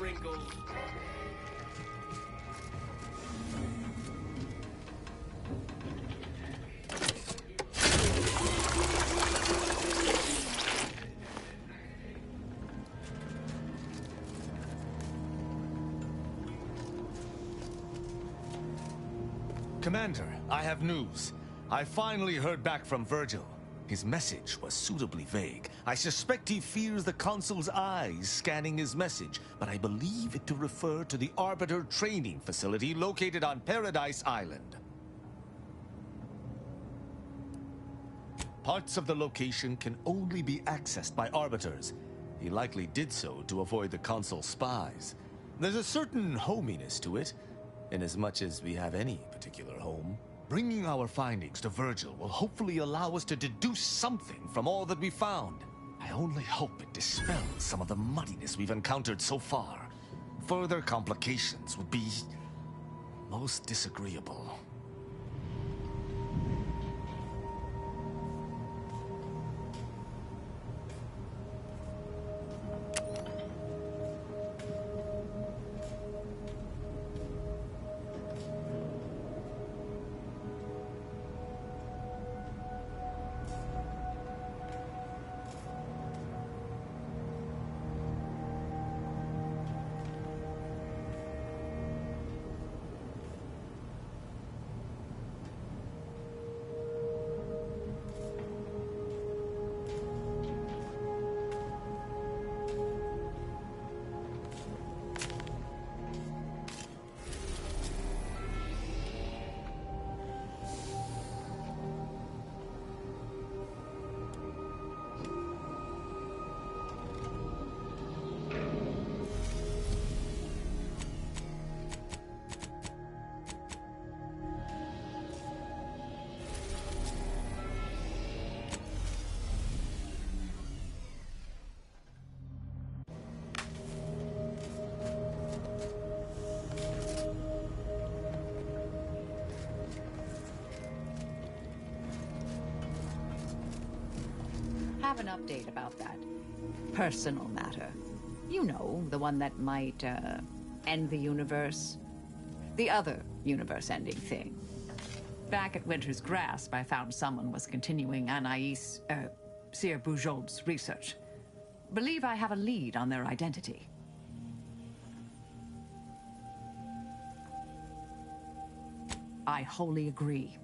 wrinkles. Commander, I have news. I finally heard back from Virgil. His message was suitably vague. I suspect he fears the Consul's eyes scanning his message, but I believe it to refer to the Arbiter training facility located on Paradise Island. Parts of the location can only be accessed by Arbiters. He likely did so to avoid the Consul's spies. There's a certain hominess to it, inasmuch as we have any particular home. Bringing our findings to Virgil will hopefully allow us to deduce something from all that we found. I only hope it dispels some of the muddiness we've encountered so far. Further complications would be most disagreeable. Have an update about that personal matter. You know, the one that might, end the universe. The other universe-ending thing. Back at Winter's Grasp, I found someone was continuing Anais, Sir Bujold's research. Believe I have a lead on their identity. I wholly agree.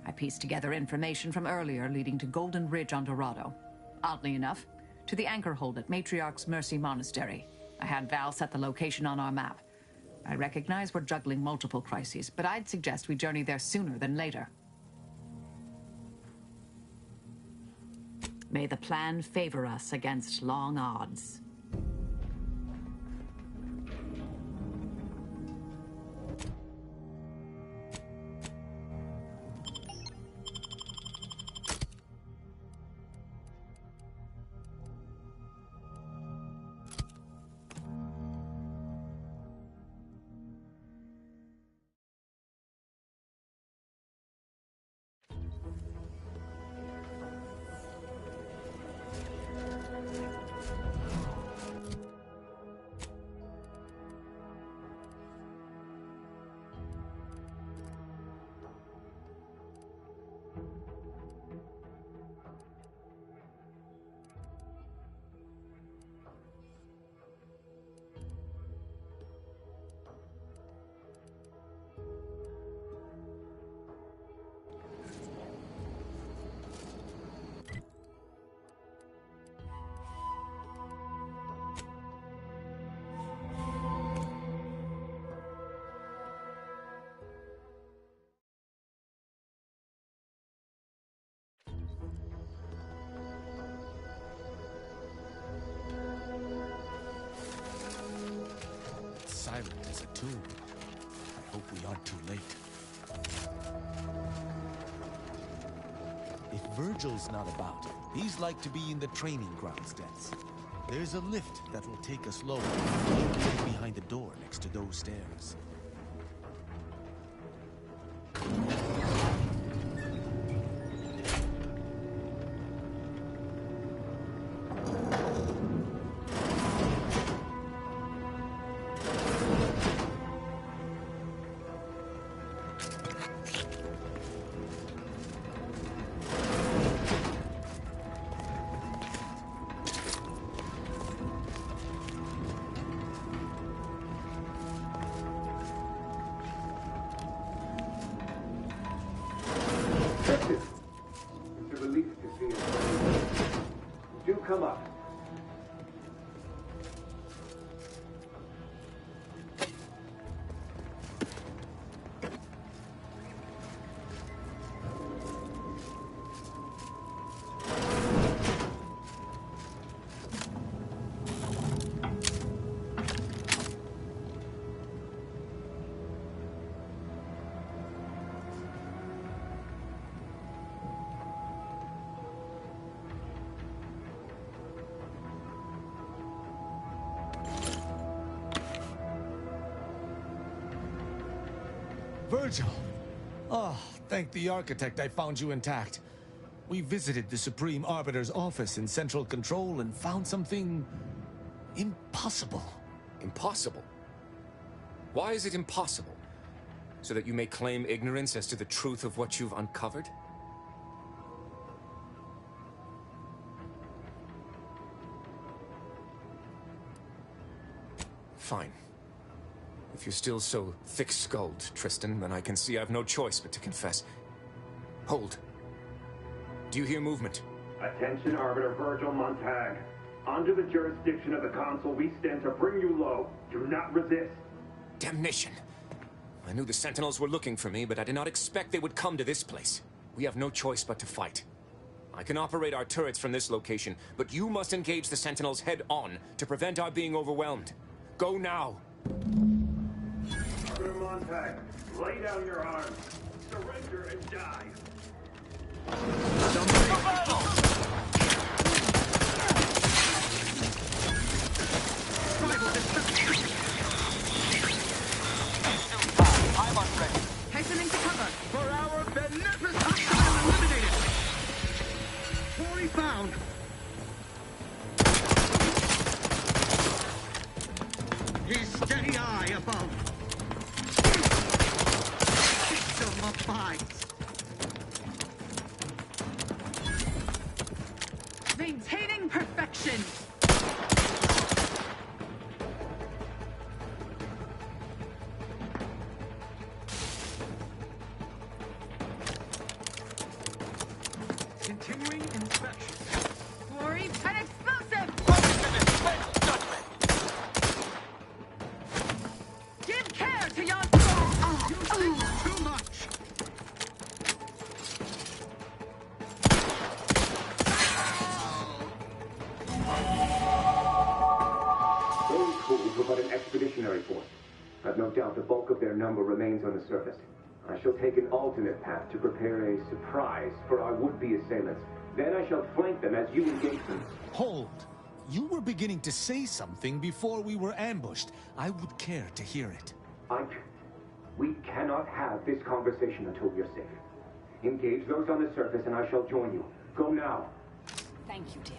I pieced together information from earlier leading to Golden Ridge on Dorado. Oddly enough, to the anchor hold at Matriarch's Mercy Monastery. I had Val set the location on our map. I recognize we're juggling multiple crises, but I'd suggest we journey there sooner than later. May the plan favor us against long odds. Silent as a tomb. I hope we aren't too late. If Virgil's not about, he's like to be in the training grounds depths. There's a lift that will take us lower, located behind the door next to those stairs. come up. Virgil! Oh, thank the Architect I found you intact. We visited the Supreme Arbiter's office in Central Control and found something... impossible. Impossible? Why is it impossible? So that you may claim ignorance as to the truth of what you've uncovered? Fine. If you're still so thick-skulled, Tristan, then I can see I've no choice but to confess. Hold. Do you hear movement? Attention, Arbiter Virgil Montag. Under the jurisdiction of the Council, we stand to bring you low. Do not resist. Damnation. I knew the Sentinels were looking for me, but I did not expect they would come to this place. We have no choice but to fight. I can operate our turrets from this location, but you must engage the Sentinels head-on to prevent our being overwhelmed. Go now. Arbiter Montag, lay down your arms. Surrender and die. I'm on ready. Hastening to cover. For our beneficent hostile eliminated. Quarry found. His steady eye above. System abides. Maintaining perfection. Continuing inspection. Glory and explosive. Give care to yon soul. You think too much. Those fools were but an expeditionary force. I've no doubt the bulk of their number remains on the surface. I shall take an alternate path to prepare a surprise for our would-be assailants. Then I shall flank them as you engage them. Hold. You were beginning to say something before we were ambushed. I would care to hear it. We cannot have this conversation until we are safe. Engage those on the surface and I shall join you. Go now. Thank you, dear.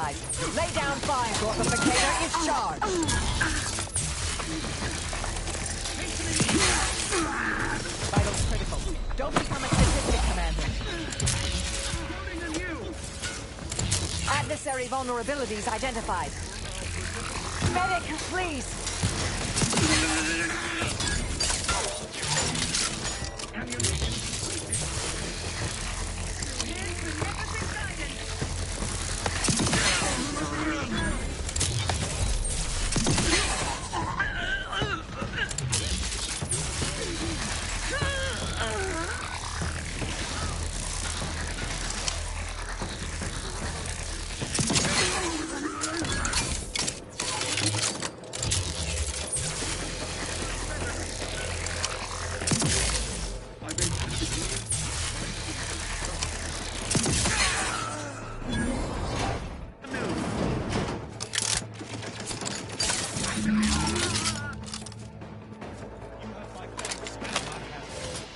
identified. Lay down fire. Gorkificator is charged. Vitals critical. Don't become a statistic, Commander. Loading anew. Adversary vulnerabilities identified. Medic, please.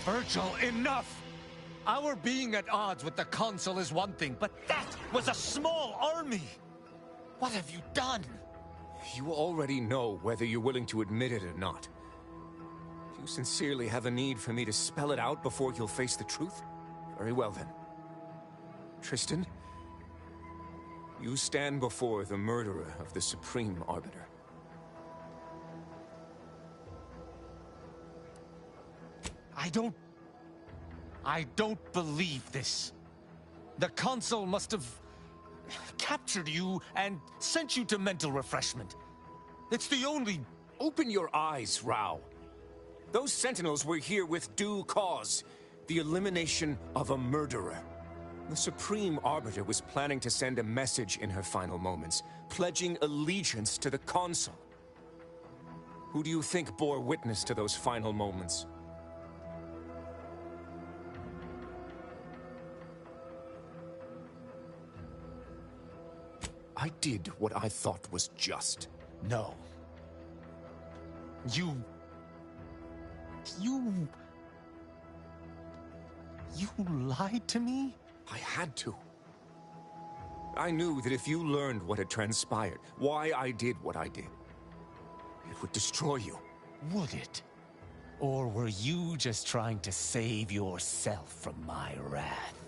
Virgil, enough! Our being at odds with the Consul is one thing, but that was a small army! What have you done? You already know whether you're willing to admit it or not. Do you sincerely have a need for me to spell it out before you'll face the truth? Very well then. Tristan, you stand before the murderer of the Supreme Arbiter. I don't believe this. The Consul must have captured you and sent you to mental refreshment. It's the only... Open your eyes, Rao. Those Sentinels were here with due cause. The elimination of a murderer. The Supreme Arbiter was planning to send a message in her final moments, pledging allegiance to the Consul. Who do you think bore witness to those final moments? I did what I thought was just. No. You lied to me? I had to. I knew that if you learned what had transpired, why I did what I did, it would destroy you. Would it? Or were you just trying to save yourself from my wrath?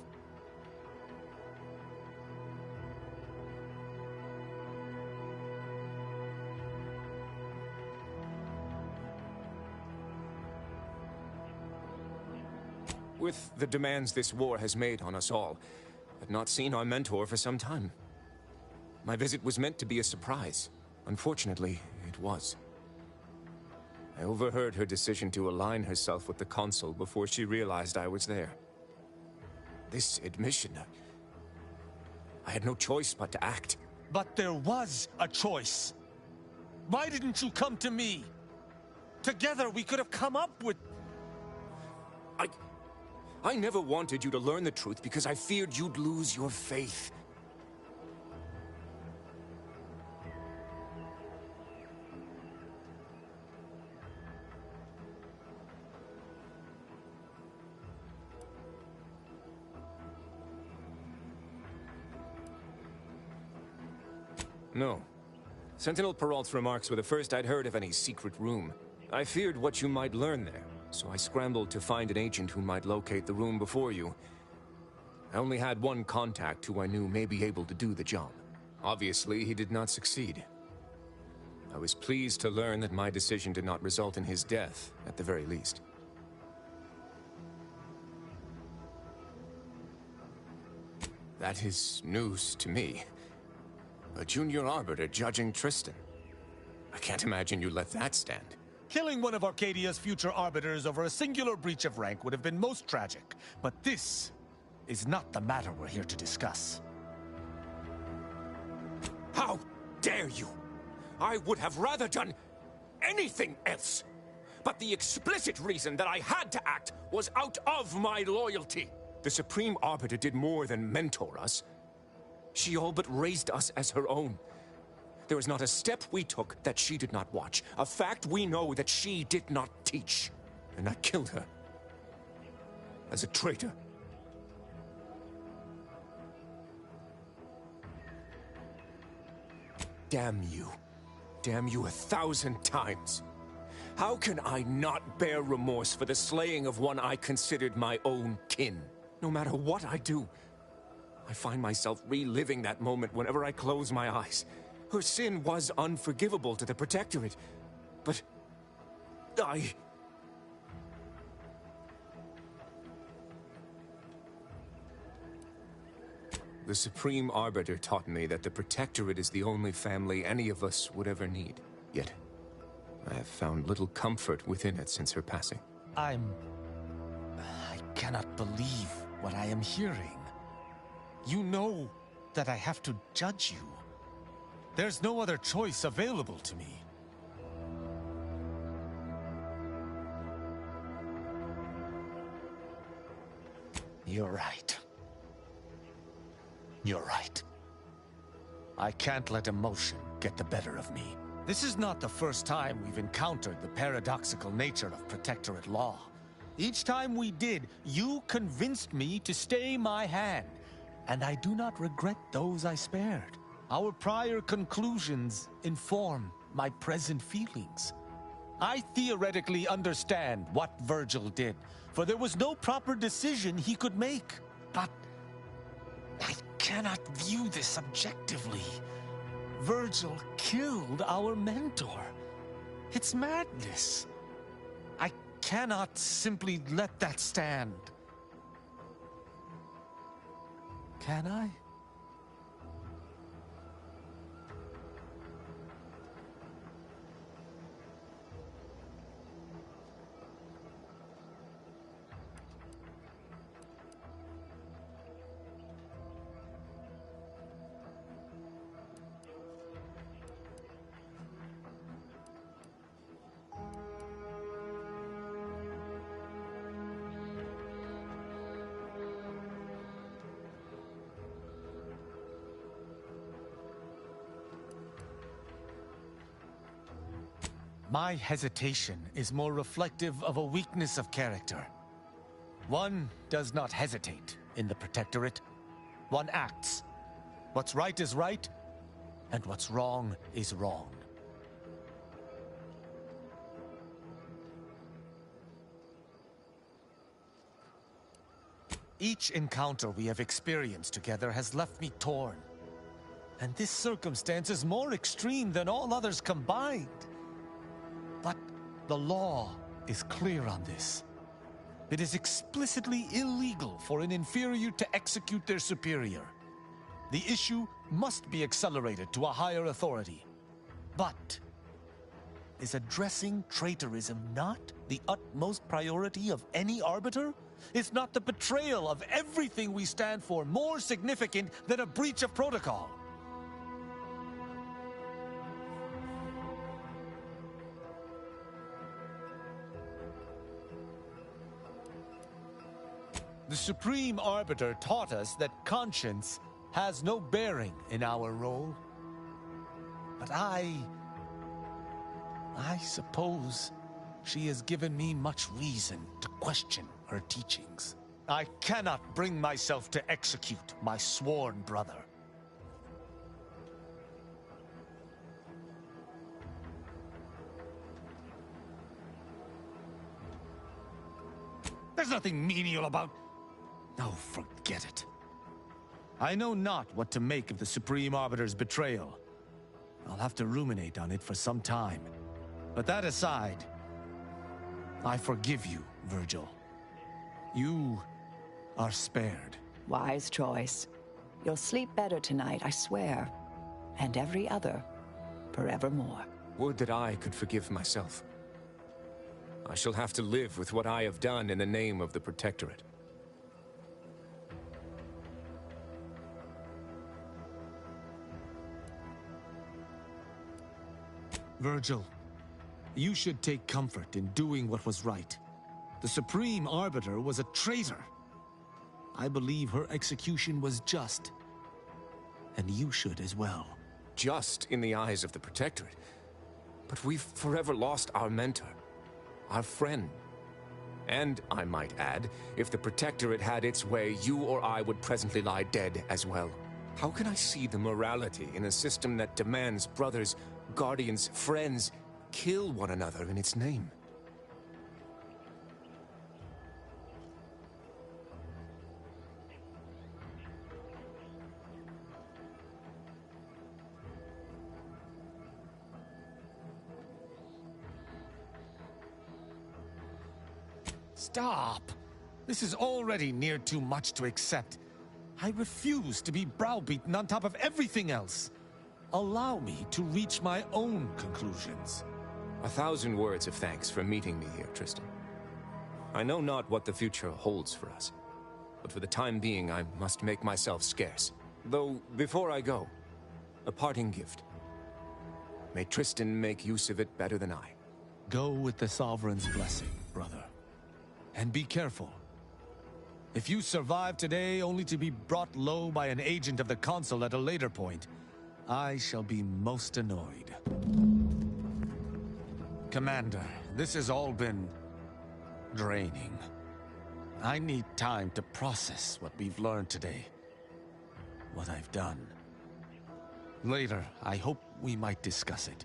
With the demands this war has made on us all, I've not seen our mentor for some time. My visit was meant to be a surprise. Unfortunately, it was. I overheard her decision to align herself with the Consul before she realized I was there. This admission... I had no choice but to act. But there was a choice. Why didn't you come to me? Together we could have come up with... I never wanted you to learn the truth because I feared you'd lose your faith. No. Sentinel Peralt's remarks were the first I'd heard of any secret room. I feared what you might learn there. So I scrambled to find an agent who might locate the room before you. I only had one contact who I knew may be able to do the job. Obviously, he did not succeed. I was pleased to learn that my decision did not result in his death, at the very least. That is news to me. A junior arbiter judging Tristan. I can't imagine you let that stand. Killing one of Arcadia's future arbiters over a singular breach of rank would have been most tragic. But this is not the matter we're here to discuss. How dare you! I would have rather done anything else. But the explicit reason that I had to act was out of my loyalty. The Supreme Arbiter did more than mentor us. She all but raised us as her own. There was not a step we took that she did not watch. A fact we know that she did not teach. And I killed her. As a traitor. Damn you. Damn you 1,000 times. How can I not bear remorse for the slaying of one I considered my own kin? No matter what I do, I find myself reliving that moment whenever I close my eyes. Her sin was unforgivable to the Protectorate, but The Supreme Arbiter taught me that the Protectorate is the only family any of us would ever need. Yet, I have found little comfort within it since her passing. I cannot believe what I am hearing. You know that I have to judge you. There's no other choice available to me. You're right. You're right. I can't let emotion get the better of me. This is not the first time we've encountered the paradoxical nature of Protectorate law. Each time we did, you convinced me to stay my hand, and I do not regret those I spared. Our prior conclusions inform my present feelings. I theoretically understand what Virgil did, for there was no proper decision he could make. But I cannot view this objectively. Virgil killed our mentor. It's madness. I cannot simply let that stand. Can I? My hesitation is more reflective of a weakness of character. One does not hesitate in the Protectorate. One acts. What's right is right, and what's wrong is wrong. Each encounter we have experienced together has left me torn. And this circumstance is more extreme than all others combined. But the law is clear on this. It is explicitly illegal for an inferior to execute their superior. The issue must be accelerated to a higher authority. But is addressing traitorism not the utmost priority of any arbiter? Is not the betrayal of everything we stand for more significant than a breach of protocol? The Supreme Arbiter taught us that conscience has no bearing in our role. But I suppose she has given me much reason to question her teachings. I cannot bring myself to execute my sworn brother. There's nothing menial about... Oh, forget it. I know not what to make of the Supreme Arbiter's betrayal. I'll have to ruminate on it for some time. But that aside, I forgive you, Virgil. You are spared. Wise choice. You'll sleep better tonight, I swear. And every other, forevermore. Would that I could forgive myself. I shall have to live with what I have done in the name of the Protectorate. Virgil, you should take comfort in doing what was right. The Supreme Arbiter was a traitor. I believe her execution was just. And you should as well. Just in the eyes of the Protectorate. But we've forever lost our mentor. Our friend. And, I might add, if the Protectorate had its way, you or I would presently lie dead as well. How can I see the morality in a system that demands brothers, guardians, friends kill one another in its name? Stop! This is already near too much to accept. I refuse to be browbeaten on top of everything else. Allow me to reach my own conclusions. 1,000 words of thanks for meeting me here, Tristan. I know not what the future holds for us, but for the time being I must make myself scarce. Though, before I go, a parting gift. May Tristan make use of it better than I. Go with the Sovereign's blessing, brother. And be careful. If you survive today only to be brought low by an agent of the Consul at a later point, I shall be most annoyed. Commander, this has all been draining. I need time to process what we've learned today. What I've done. Later, I hope we might discuss it.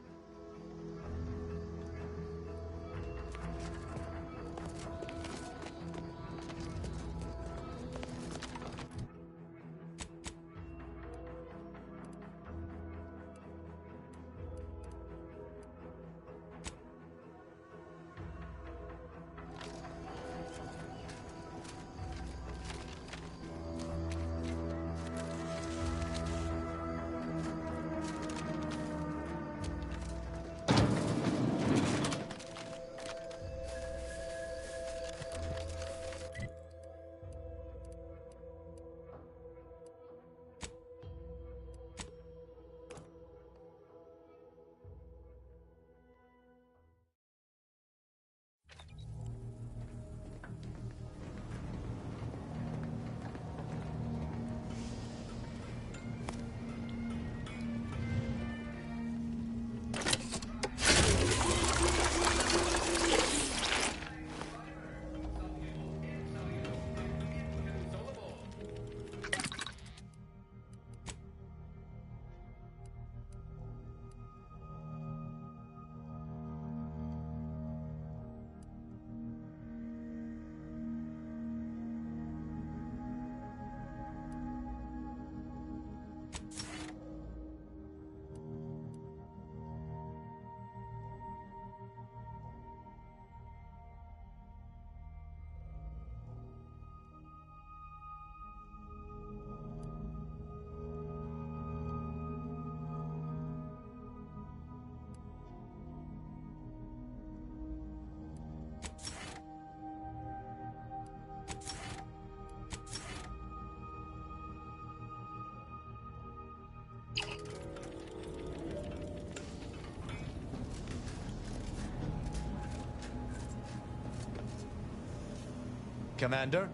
Commander,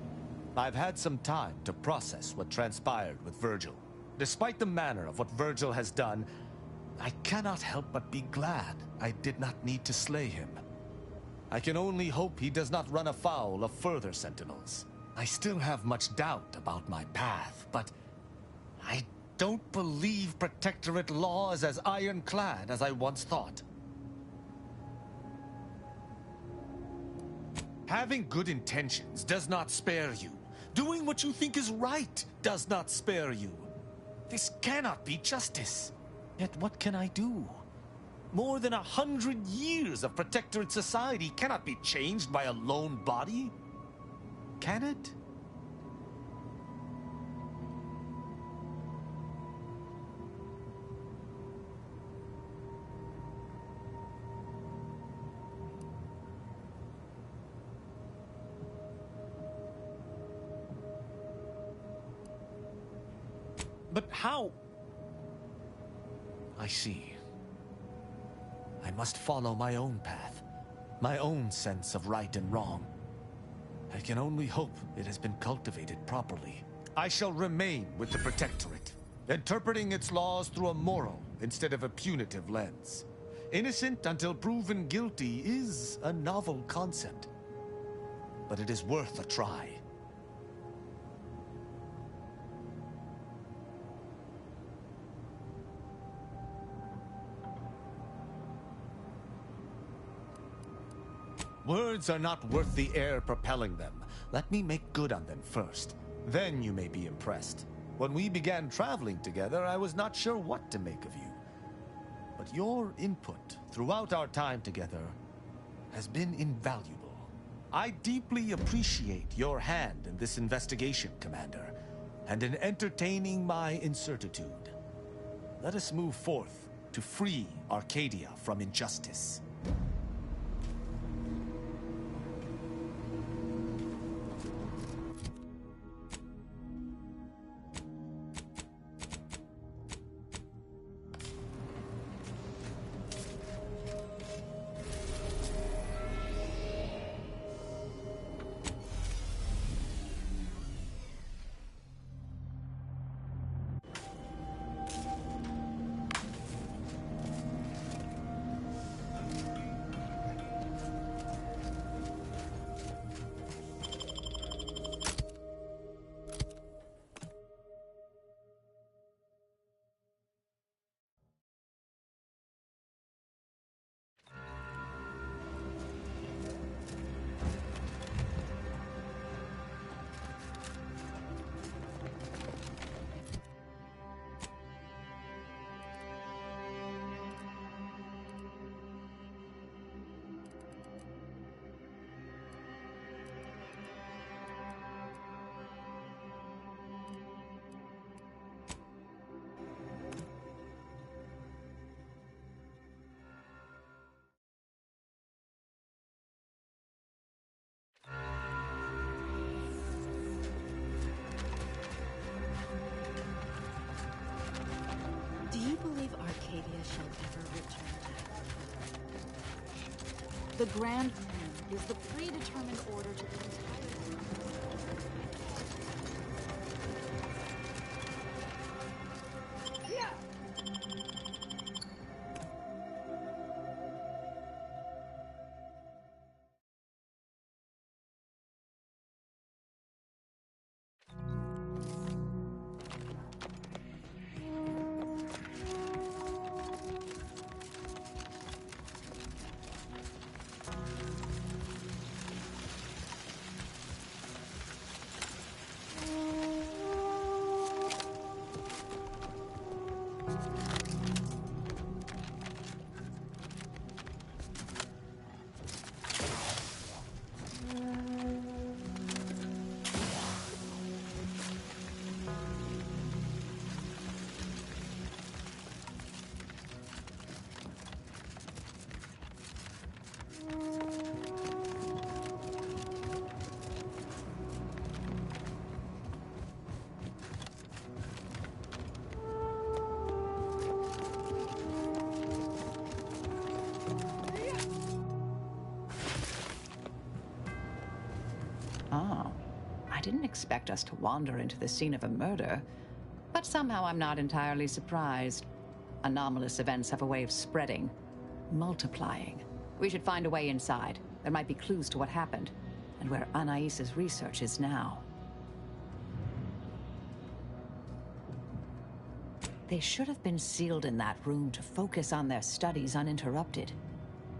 I've had some time to process what transpired with Virgil. Despite the manner of what Virgil has done, I cannot help but be glad I did not need to slay him. I can only hope he does not run afoul of further Sentinels. I still have much doubt about my path, but I don't believe Protectorate law is as ironclad as I once thought. Having good intentions does not spare you. Doing what you think is right does not spare you. This cannot be justice. Yet what can I do? More than 100 years of Protectorate society cannot be changed by a lone body. Can it? But how? I see. I must follow my own path, my own sense of right and wrong. I can only hope it has been cultivated properly. I shall remain with the Protectorate, interpreting its laws through a moral instead of a punitive lens. Innocent until proven guilty is a novel concept, but it is worth a try. Words are not worth the air propelling them. Let me make good on them first. Then you may be impressed. When we began traveling together, I was not sure what to make of you. But your input throughout our time together has been invaluable. I deeply appreciate your hand in this investigation, Commander, and in entertaining my incertitude. Let us move forth to free Arcadia from injustice. Do you believe Arcadia shall ever return to heaven? The Grand Plan is the predetermined order to the entire Oh, I didn't expect us to wander into the scene of a murder, but somehow I'm not entirely surprised. Anomalous events have a way of spreading, multiplying. We should find a way inside. There might be clues to what happened, and where Anais's research is now. They should have been sealed in that room to focus on their studies uninterrupted.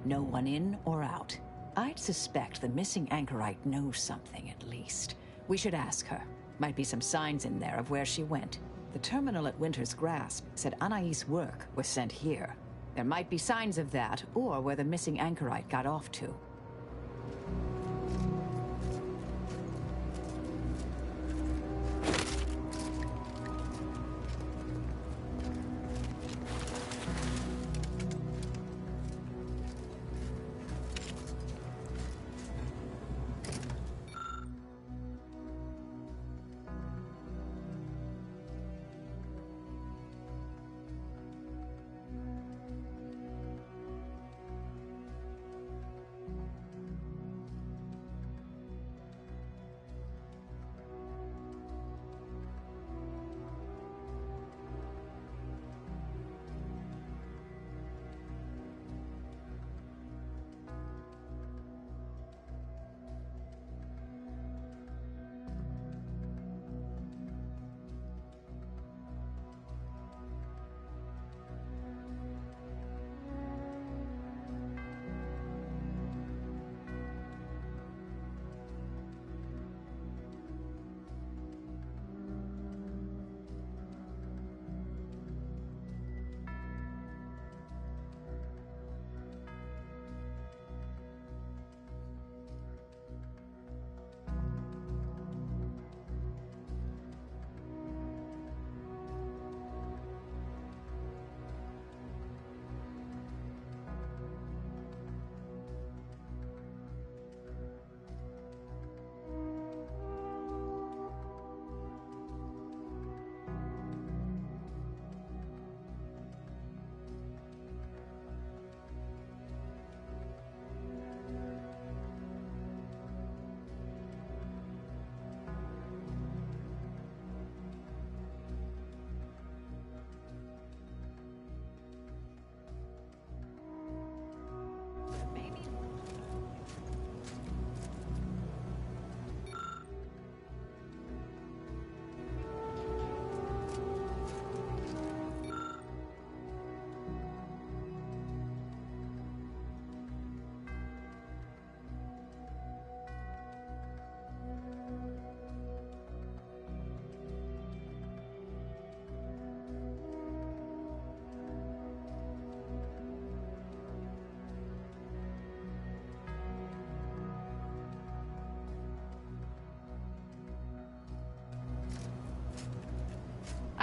No one in or out. I'd suspect the missing anchorite knows something, at least. We should ask her. Might be some signs in there of where she went. The terminal at Winter's Grasp said Anais' work was sent here. There might be signs of that, or where the missing anchorite got off to.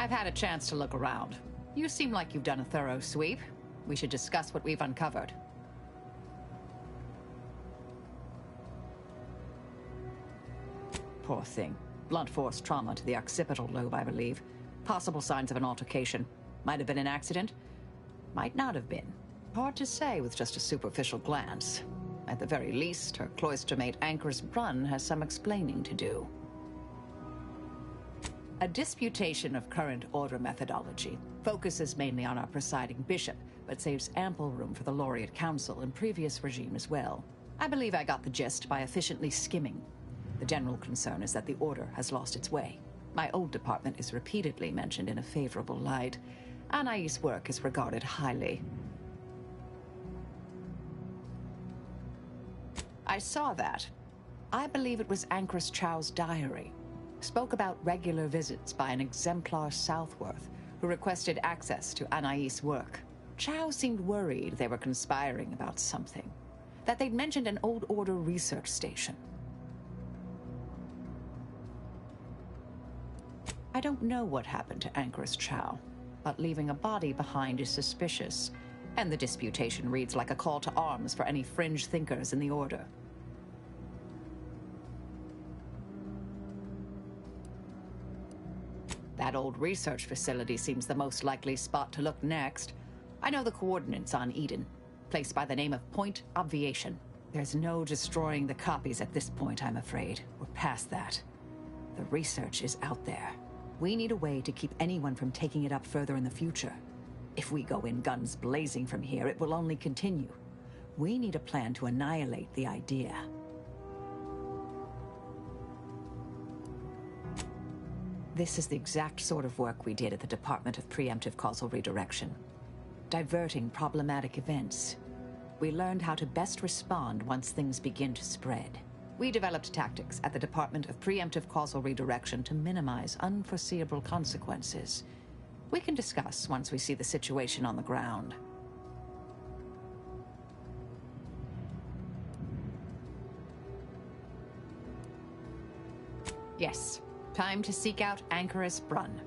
I've had a chance to look around. You seem like you've done a thorough sweep. We should discuss what we've uncovered. Poor thing. Blunt force trauma to the occipital lobe, I believe. Possible signs of an altercation. Might have been an accident. Might not have been. Hard to say with just a superficial glance. At the very least, her cloistermate Anchor's Brunn has some explaining to do. A disputation of current order methodology focuses mainly on our presiding bishop, but saves ample room for the Laureate Council and previous regime as well. I believe I got the gist by efficiently skimming. The general concern is that the order has lost its way. My old department is repeatedly mentioned in a favorable light. Anais' work is regarded highly. I saw that. I believe it was Anchoress Chow's diary. Spoke about regular visits by an exemplar Southworth, who requested access to Anais' work. Chow seemed worried they were conspiring about something. That they'd mentioned an old order research station. I don't know what happened to Anchoress Chow, but leaving a body behind is suspicious, and the disputation reads like a call to arms for any fringe thinkers in the Order. That old research facility seems the most likely spot to look next. I know the coordinates on Eden, placed by the name of Point Obviation. There's no destroying the copies at this point, I'm afraid. We're past that. The research is out there. We need a way to keep anyone from taking it up further in the future. If we go in guns blazing from here, it will only continue. We need a plan to annihilate the idea. This is the exact sort of work we did at the Department of Preemptive Causal Redirection. Diverting problematic events. We learned how to best respond once things begin to spread. We developed tactics at the Department of Preemptive Causal Redirection to minimize unforeseeable consequences. We can discuss once we see the situation on the ground. Yes, time to seek out Anchoress Brunn.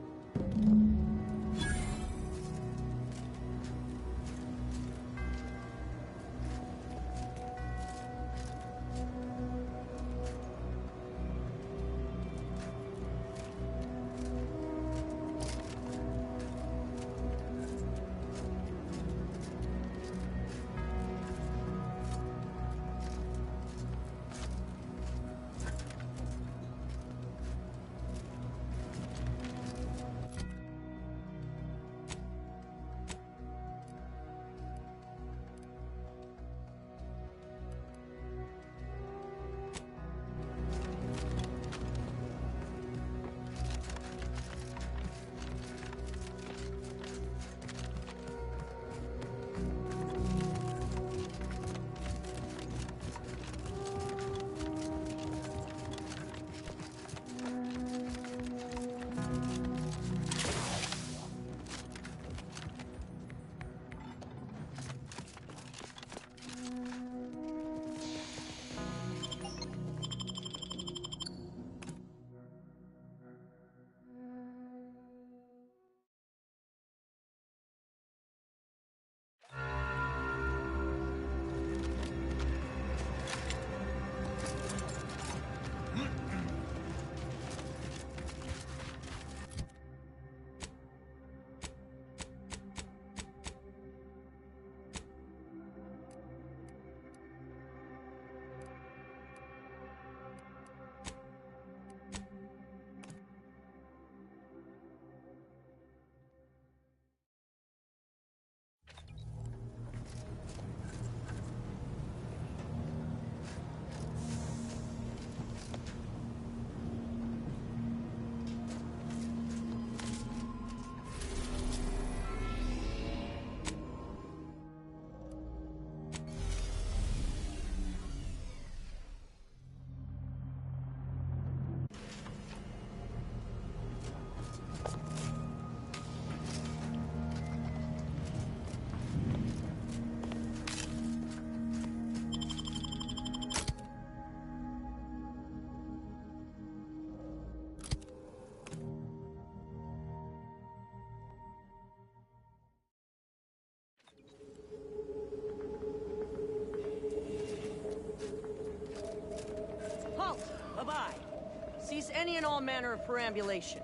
cease any and all manner of perambulation.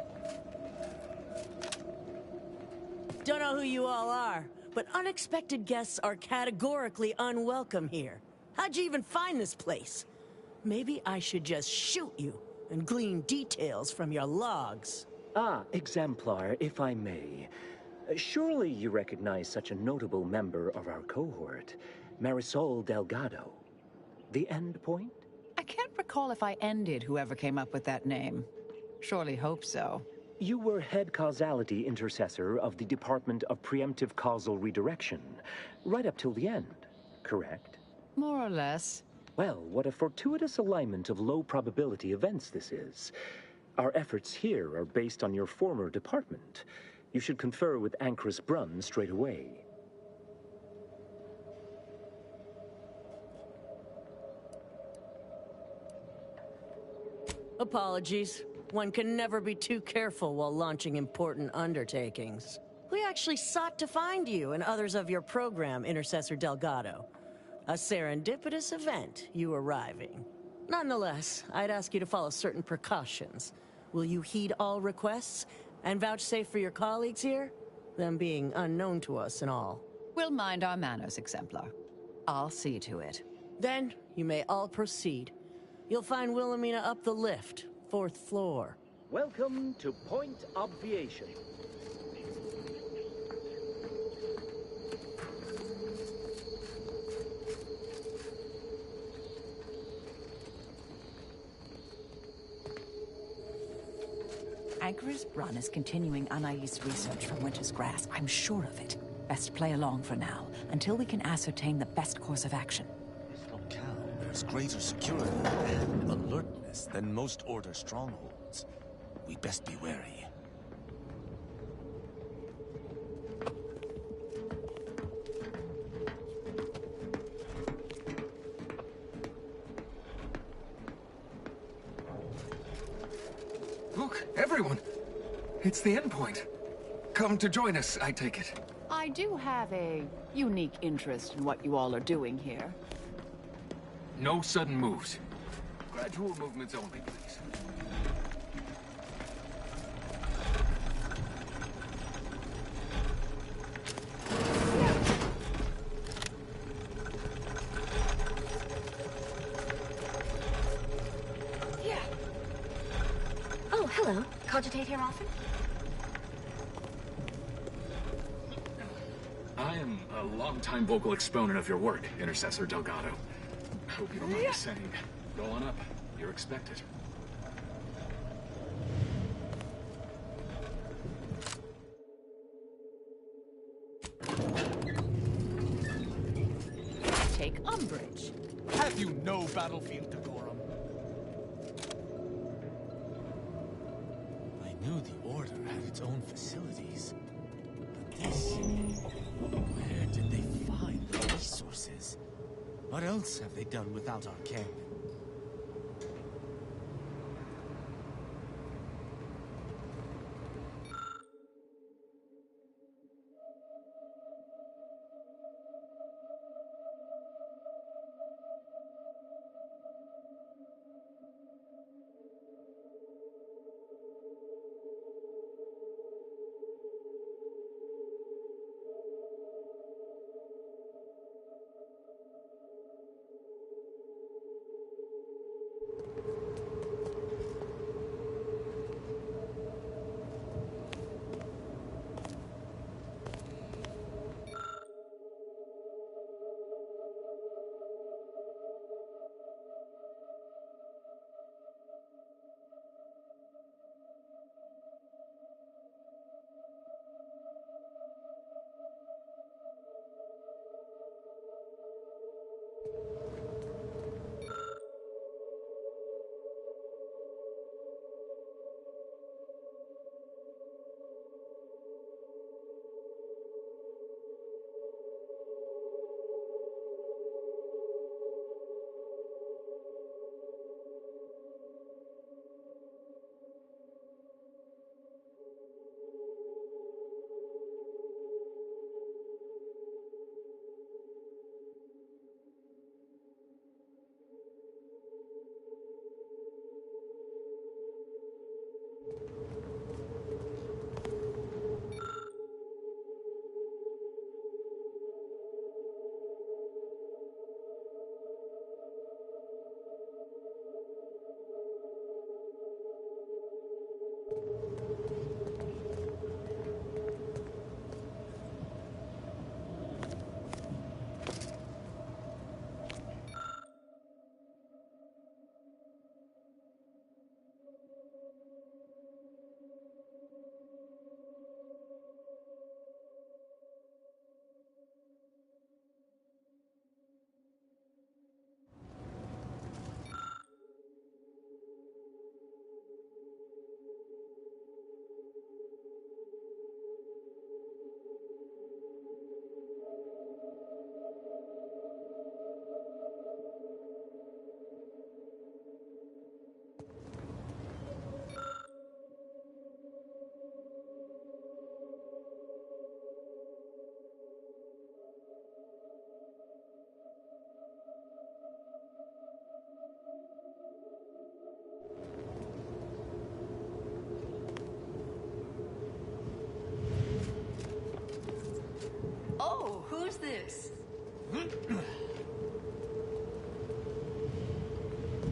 Don't know who you all are, but unexpected guests are categorically unwelcome here. How'd you even find this place? Maybe I should just shoot you and glean details from your logs. Ah, Exemplar, if I may. Surely you recognize such a notable member of our cohort, Marisol Delgado. The Endpoint? I can't recall if I ended whoever came up with that name. Surely hope so. You were head causality intercessor of the Department of Preemptive Causal Redirection, right up till the end, correct? More or less. Well, what a fortuitous alignment of low probability events this is. Our efforts here are based on your former department. You should confer with Ancrus Brunn straight away. Apologies. One can never be too careful while launching important undertakings. We actually sought to find you and others of your program, Intercessor Delgado. A serendipitous event, you arriving. Nonetheless, I'd ask you to follow certain precautions. Will you heed all requests and vouchsafe for your colleagues here? Them being unknown to us and all. We'll mind our manners, Exemplar. I'll see to it. Then, you may all proceed. You'll find Wilhelmina up the lift, 4th floor. Welcome to Point Obviation. Ancrus Brunn is continuing Anais' research from Winter's Grass. I'm sure of it. Best play along for now, until we can ascertain the best course of action. This locale bears greater security and alertness than most Order strongholds. We'd best be wary. Look, everyone! It's the Endpoint. Come to join us, I take it. I do have a unique interest in what you all are doing here. No sudden moves. Gradual movements only, please. Oh, hello. Cogitate here often? I am a long-time vocal exponent of your work, Intercessor Delgado. Hope you don't mind me saying. Go on up. You're expected. Take umbrage. Have you no battlefield decorum? I knew the Order had its own facilities. But this... Where did they find the resources? What else have they done without our canyon? Who's this?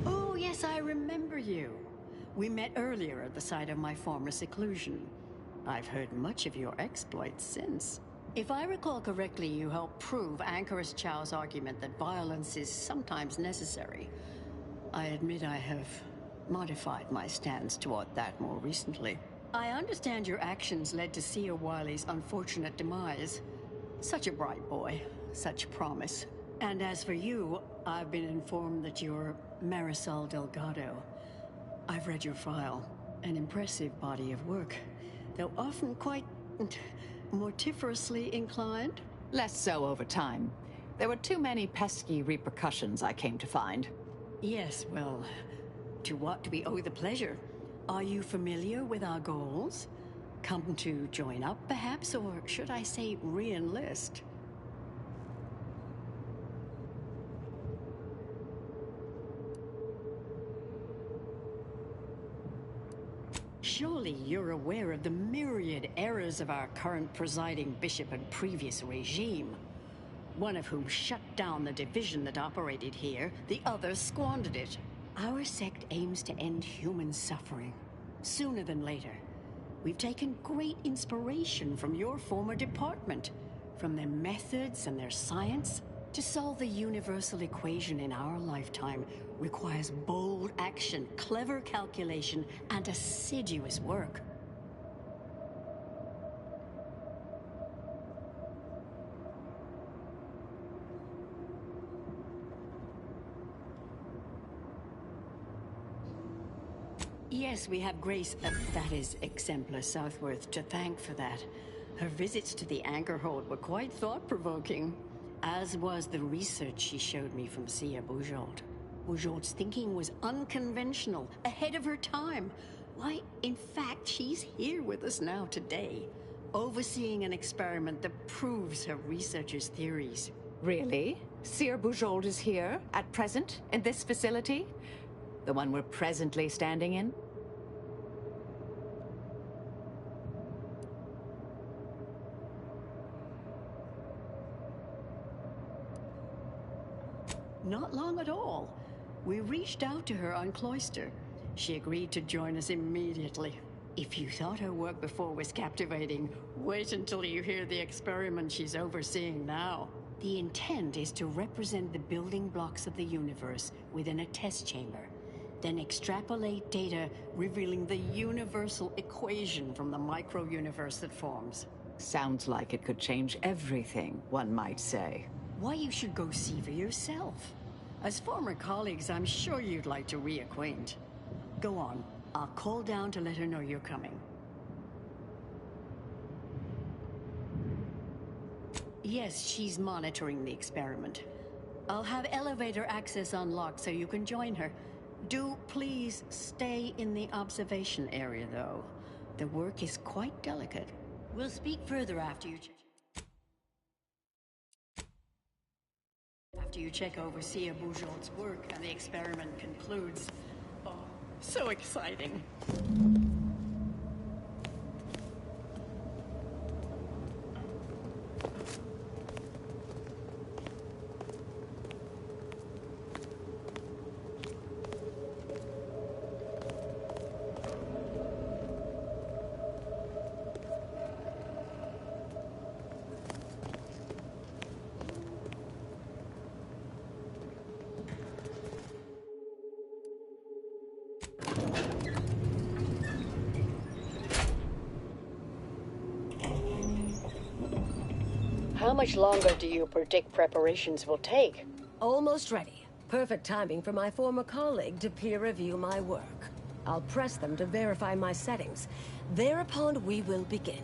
Oh, yes, I remember you. We met earlier at the site of my former seclusion. I've heard much of your exploits since. If I recall correctly, you helped prove Anchorus Chow's argument that violence is sometimes necessary. I admit I have modified my stance toward that more recently. I understand your actions led to Seer Wiley's unfortunate demise. Such a bright boy, such promise. And as for you, I've been informed that you're Marisol Delgado. I've read your file. An impressive body of work, though often quite mortiferously inclined. Less so over time. There were too many pesky repercussions, I came to find. Yes, well, to what do we owe the pleasure? Are you familiar with our goals? Come to join up, perhaps, or should I say re-enlist? Surely you're aware of the myriad errors of our current presiding bishop and previous regime. One of whom shut down the division that operated here, the other squandered it. Our sect aims to end human suffering, sooner than later. We've taken great inspiration from your former department, from their methods and their science. To solve the universal equation in our lifetime requires bold action, clever calculation, and assiduous work. Yes, we have Grace, that is Exemplar Southworth, to thank for that. Her visits to the Anchorhold were quite thought-provoking, as was the research she showed me from Seer Bujold. Bujold's thinking was unconventional, ahead of her time. Why, in fact, she's here with us now today, overseeing an experiment that proves her researcher's theories. Really? Seer Bujold is here, at present, in this facility? The one we're presently standing in? Not long at all. We reached out to her on Cloister. She agreed to join us immediately. If you thought her work before was captivating, wait until you hear the experiment she's overseeing now. The intent is to represent the building blocks of the universe within a test chamber, then extrapolate data revealing the universal equation from the micro-universe that forms. Sounds like it could change everything, one might say. Why, you should go see for yourself. As former colleagues, I'm sure you'd like to reacquaint. Go on. I'll call down to let her know you're coming. Yes, she's monitoring the experiment. I'll have elevator access unlocked so you can join her. Do please stay in the observation area, though. The work is quite delicate. We'll speak further after you check over Seer Bujold's work and the experiment concludes. Oh, so exciting. How much longer do you predict preparations will take? Almost ready. Perfect timing for my former colleague to peer review my work. I'll press them to verify my settings. Thereupon, we will begin.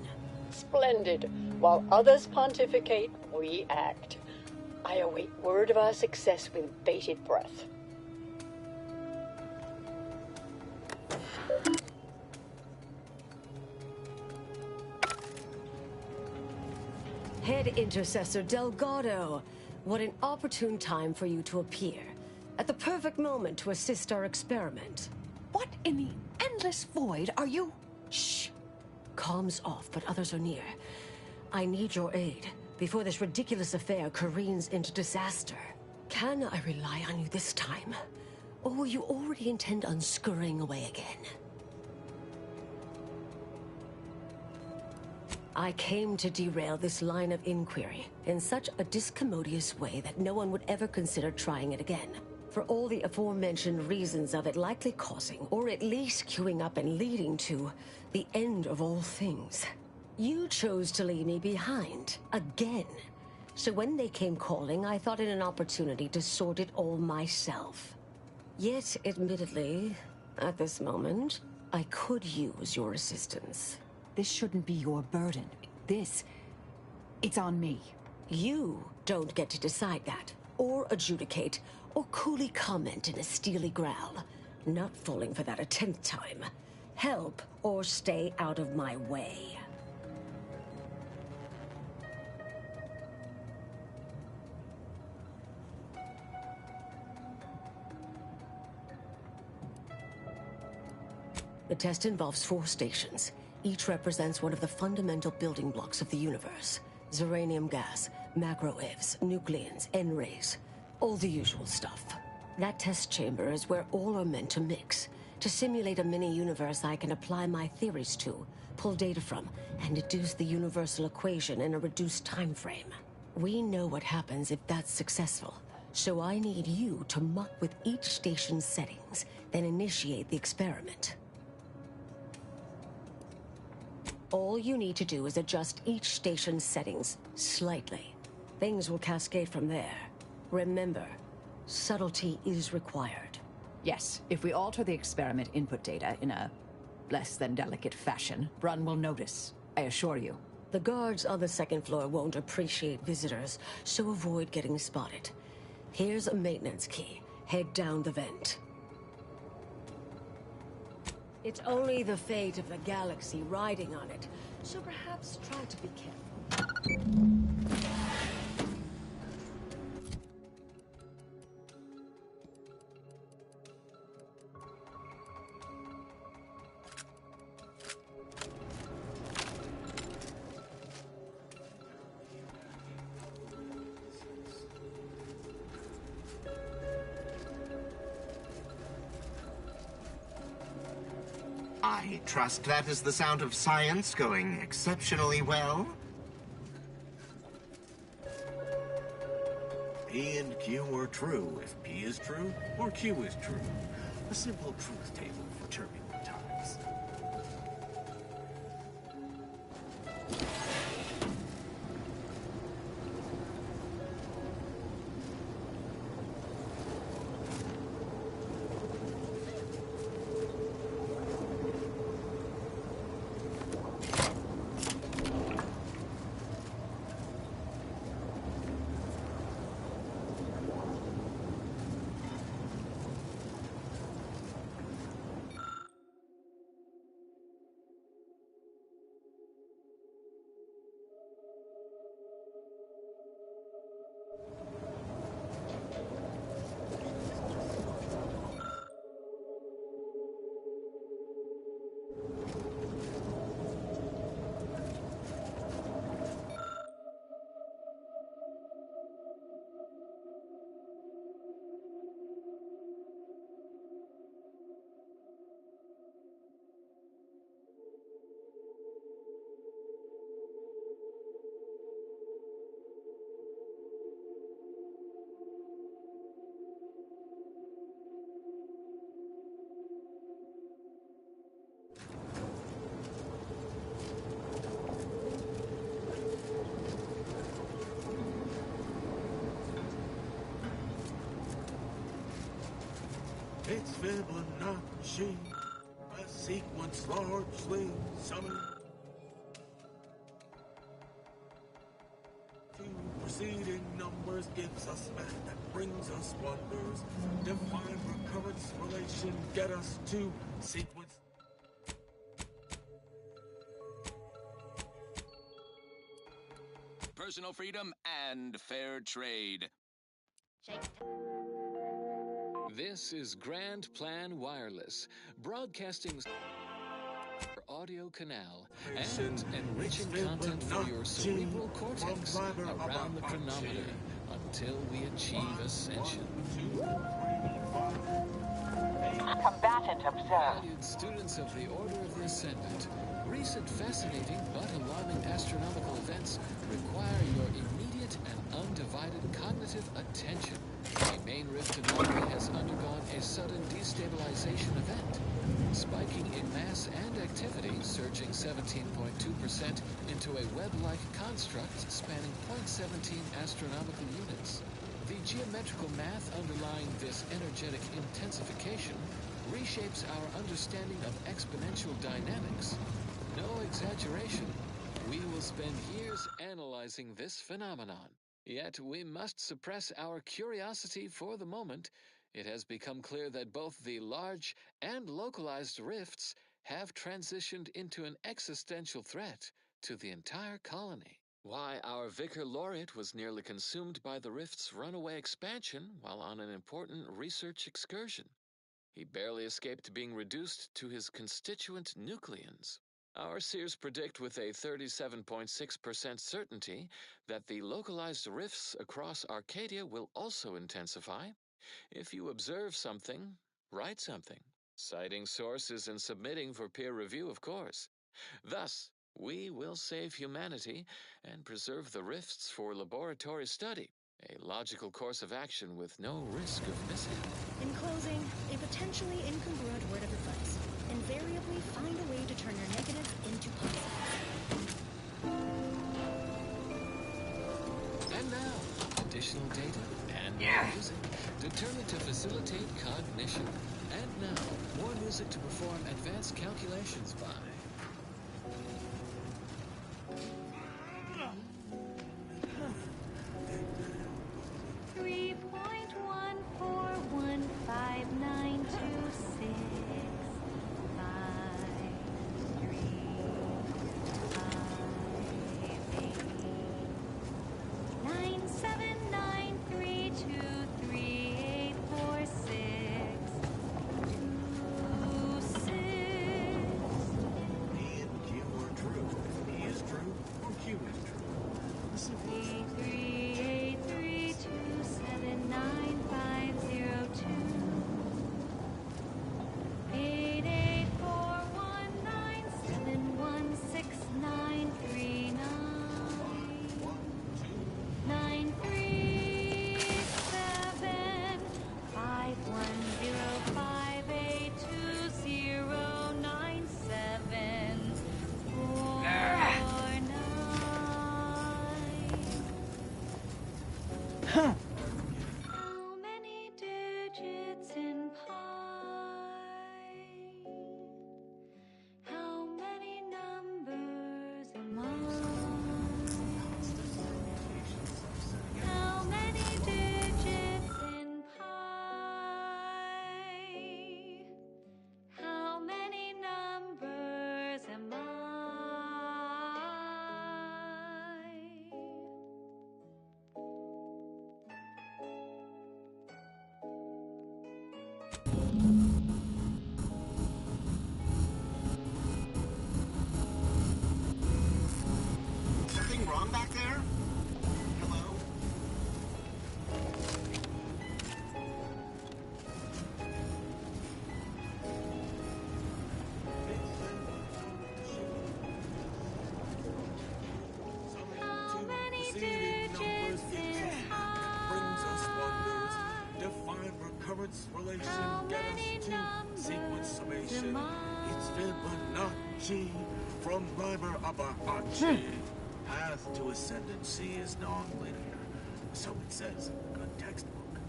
Splendid. While others pontificate, we act. I await word of our success with bated breath. Head Intercessor Delgado, what an opportune time for you to appear. At the perfect moment to assist our experiment. What in the endless void are you? Shh. Comms off, but others are near. I need your aid. before this ridiculous affair careens into disaster. Can I rely on you this time? Or will you already intend on scurrying away again? I came to derail this line of inquiry in such a discommodious way that no one would ever consider trying it again. For all the aforementioned reasons of it likely causing, or at least queuing up and leading to, the end of all things. You chose to leave me behind, again. So when they came calling, I thought it an opportunity to sort it all myself. Yet, admittedly, at this moment, I could use your assistance. This shouldn't be your burden. It's on me. You don't get to decide that, or adjudicate, or coolly comment in a steely growl. Not falling for that a 10th time. Help, or stay out of my way. The test involves 4 stations. Each represents one of the fundamental building blocks of the universe. Zeranium gas, macro-ivs, nucleons, N-rays. All the usual stuff. That test chamber is where all are meant to mix. To simulate a mini-universe I can apply my theories to, pull data from, and deduce the universal equation in a reduced time frame. We know what happens if that's successful. So I need you to muck with each station's settings, then initiate the experiment. All you need to do is adjust each station's settings slightly. Things will cascade from there. Remember, subtlety is required. Yes, if we alter the experiment input data in a less than delicate fashion, Brunn will notice, I assure you. The guards on the 2nd floor won't appreciate visitors, so avoid getting spotted. Here's a maintenance key. Head down the vent. It's only the fate of the galaxy riding on it, so perhaps try to be careful. I trust that is the sound of science going exceptionally well. P and Q are true if P is true or Q is true. A simple truth table for turbulent times. It's Fibonacci, a sequence largely summoned. Two preceding numbers gives us math that brings us wonders. Define recurrence relation, get us to sequence. Personal freedom and fair trade. This is Grand Plan Wireless, broadcasting for audio canal and enriching content for your cerebral cortex around the chronometer until we achieve ascension. Combatant observed. Valued students of the Order of the Ascendant, recent fascinating but alarming astronomical events require your immediate and undivided cognitive attention. The main rift in Milky has undergone a sudden destabilization event, spiking in mass and activity, surging 17.2% into a web-like construct spanning 0.17 astronomical units. The geometrical math underlying this energetic intensification reshapes our understanding of exponential dynamics. No exaggeration. We will spend years analyzing this phenomenon. Yet we must suppress our curiosity for the moment. It has become clear that both the large and localized rifts have transitioned into an existential threat to the entire colony. Why our Vicar Laureate was nearly consumed by the rift's runaway expansion while on an important research excursion. He barely escaped being reduced to his constituent nucleons. Our seers predict with a 37.6% certainty that the localized rifts across Arcadia will also intensify. If you observe something, write something, citing sources and submitting for peer review, of course. Thus, we will save humanity and preserve the rifts for laboratory study, a logical course of action with no risk of mishap. In closing, a potentially incongruent word of advice. Invariably find a way to turn your negatives into positives. And now, additional data and music determined to facilitate cognition. And now, more music to perform advanced calculations by. Back there? Hello? How many digits in brings us wonders, define recurrence relation, get us to sequence summation. It's Fibonacci from Liber Abahachi. Path to ascendancy is non-linear, so it says in the good textbook.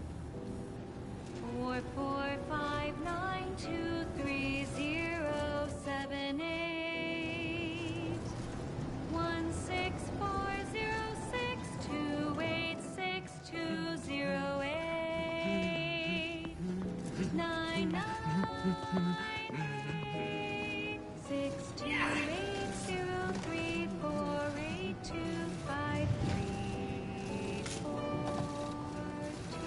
4, 4, 5, 9, 2, 3, 0, 7, 8. 1, 6, 4, 0, 6, 2, 8, 6, 2, 0, 8. 9, 9, 6, 2, 8, 0, 3, 4, 8, 2, 5, 3, 4, 2.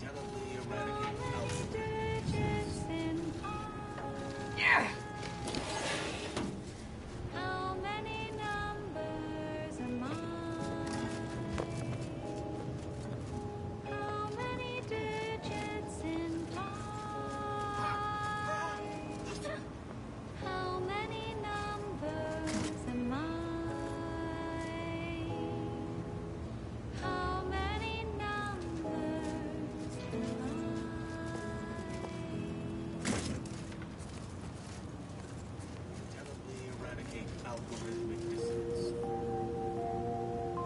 Indelibly eradicate alphabet. Digits in pi. algorithmic dissonance.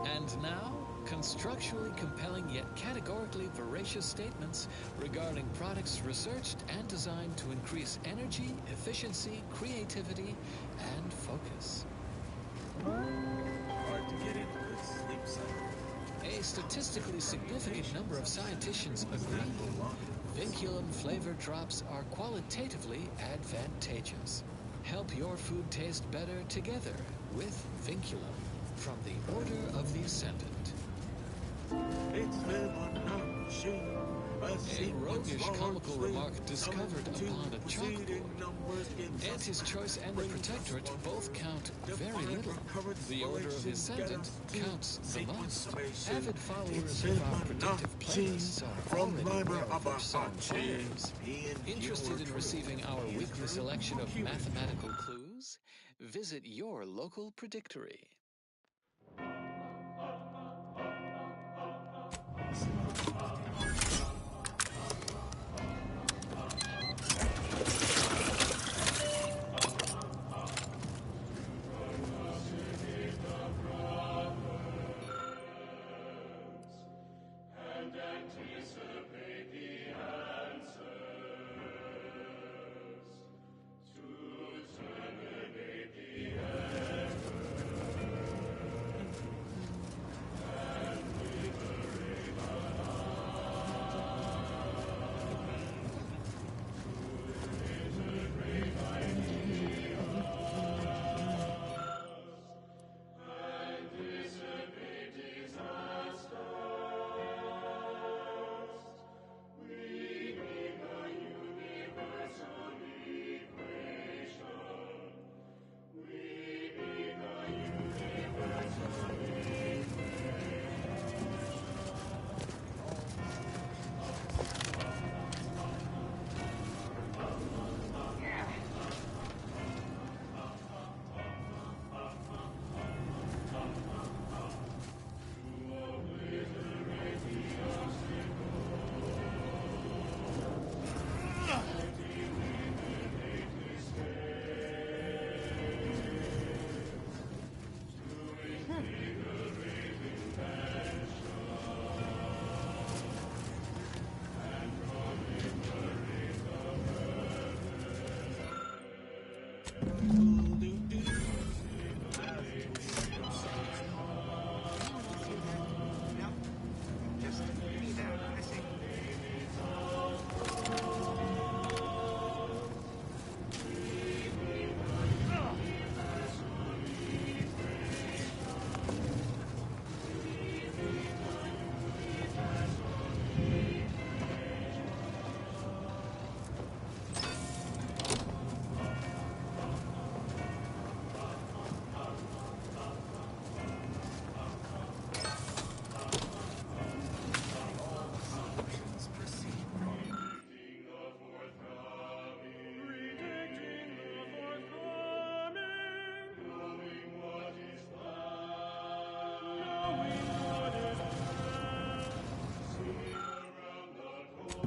And now, constructually compelling yet categorically veracious statements regarding products researched and designed to increase energy, efficiency, creativity, and focus. Hard to get into this sleep cycle. A statistically significant number of scientists agree vinculum flavored drops are qualitatively advantageous. Help your food taste better together with Vinculum from the Order of the Ascendant. It's Fibonacci. A roguish comical remark discovered upon a chalkboard. Anti's Choice and the Protectorate both count very little. The Order of the Ascendant counts the most. Avid followers of our predictive playlists are already aware of our song players. Interested in receiving our weekly selection of mathematical clues? Visit your local predictory.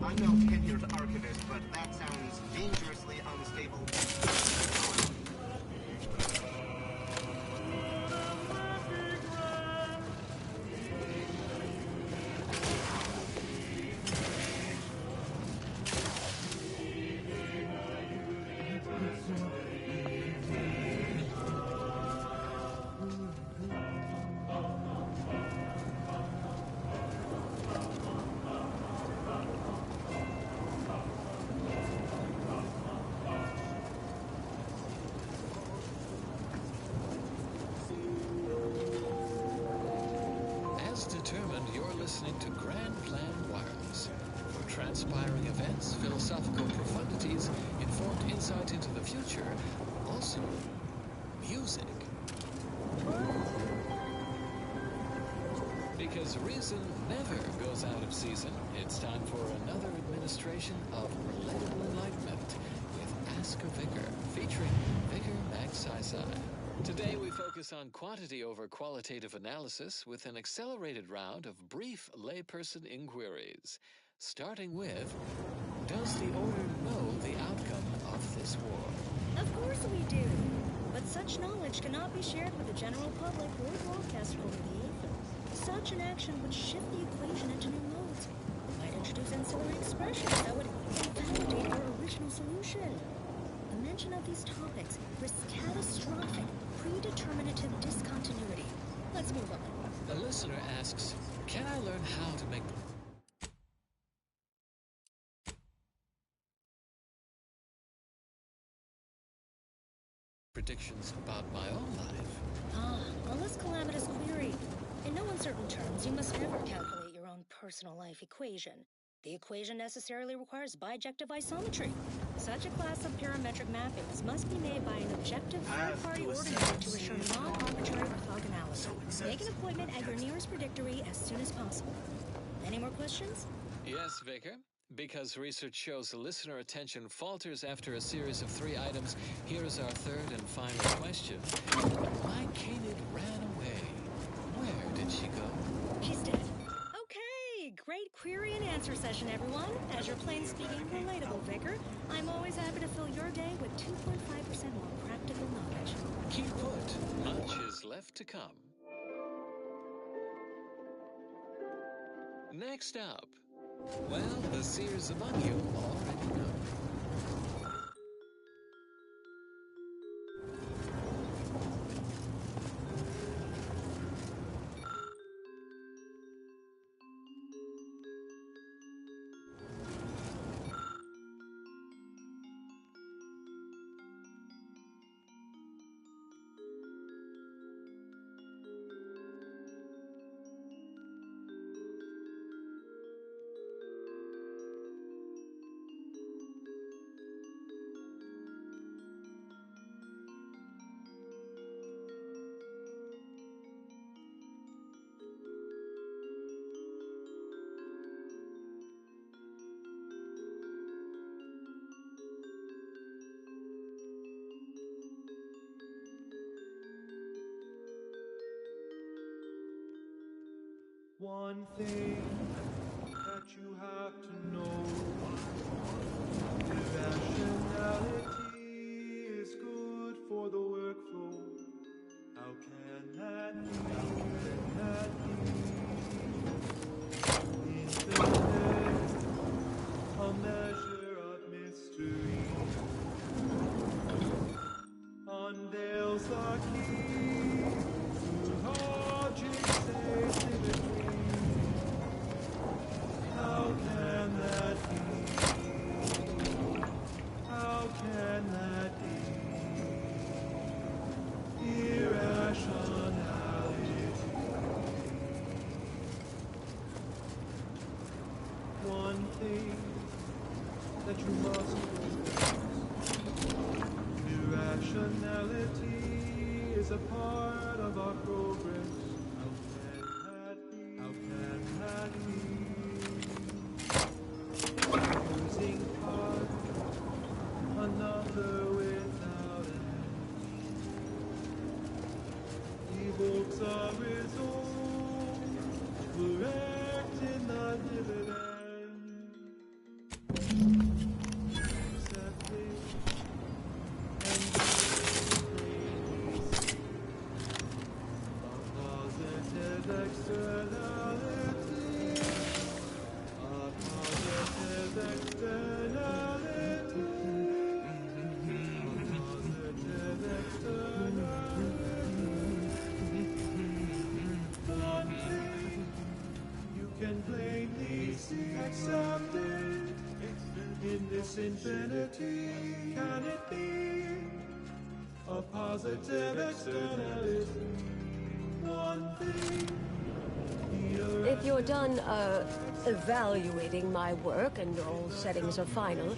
I'm no tenured archivist, but that sounds dangerously unstable. Determined, you're listening to Grand Plan Wireless. For transpiring events, philosophical profundities, informed insight into the future, also music. Because reason never goes out of season, it's time for another administration of Relatable Enlightenment with Ask a Vicar, featuring Vicar Magsaysay. Today we focus on quantity over qualitative analysis with an accelerated round of brief layperson inquiries. Starting with, does the Order know the outcome of this war? Of course we do. But such knowledge cannot be shared with the general public or broadcast over the ether. Such an action would shift the equation into new modes. It might introduce ancillary expressions that would invalidate our original solution. The mention of these topics risks catastrophic, predeterminative discontinuity. Let's move on. A listener asks, can I learn how to make predictions about my own life? A less calamitous query. In no uncertain terms, you must never calculate your own personal life equation. The equation necessarily requires bijective isometry. Such a class of parametric mappings must be made by an objective third-party organizer to assure non-arbitrary orthogonality. Make an appointment at your nearest predictory as soon as possible. Any more questions? Yes, Vicar. Because research shows the listener attention falters after a series of 3 items, here's our third and final question. My Canid ran away. Where did she go? She's dead. Okay, great query and answer session, everyone. As your plain-speaking, relatable vicar, I'm always happy to fill your day with 2.5% more practical knowledge. Keep put. Much is left to come. Next up. Well, the seers among you already know. One thing that you have to know, irrationality is good for the workflow. How can that be? How can that be? Infinite, a measure of mystery, unveils the key to logic's safety. How can that be? How can that be? Irrationality. One thing that you must know, irrationality is a part of our progress. How can that be? How can that be? Losing part, another without end. Evokes a result, correct in the dividend. Accepting and praise. A positive externality. A positive externality. A positive externality. One thing you can plainly see accepted in this infinity. Can it be a positive externality? One thing. If you're done, evaluating my work and all settings are final,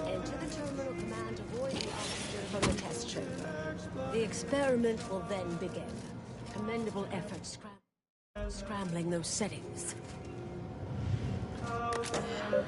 enter the terminal command to void the oxygen from the test chamber. The experiment will then begin. Commendable effort scrambling those settings. How can that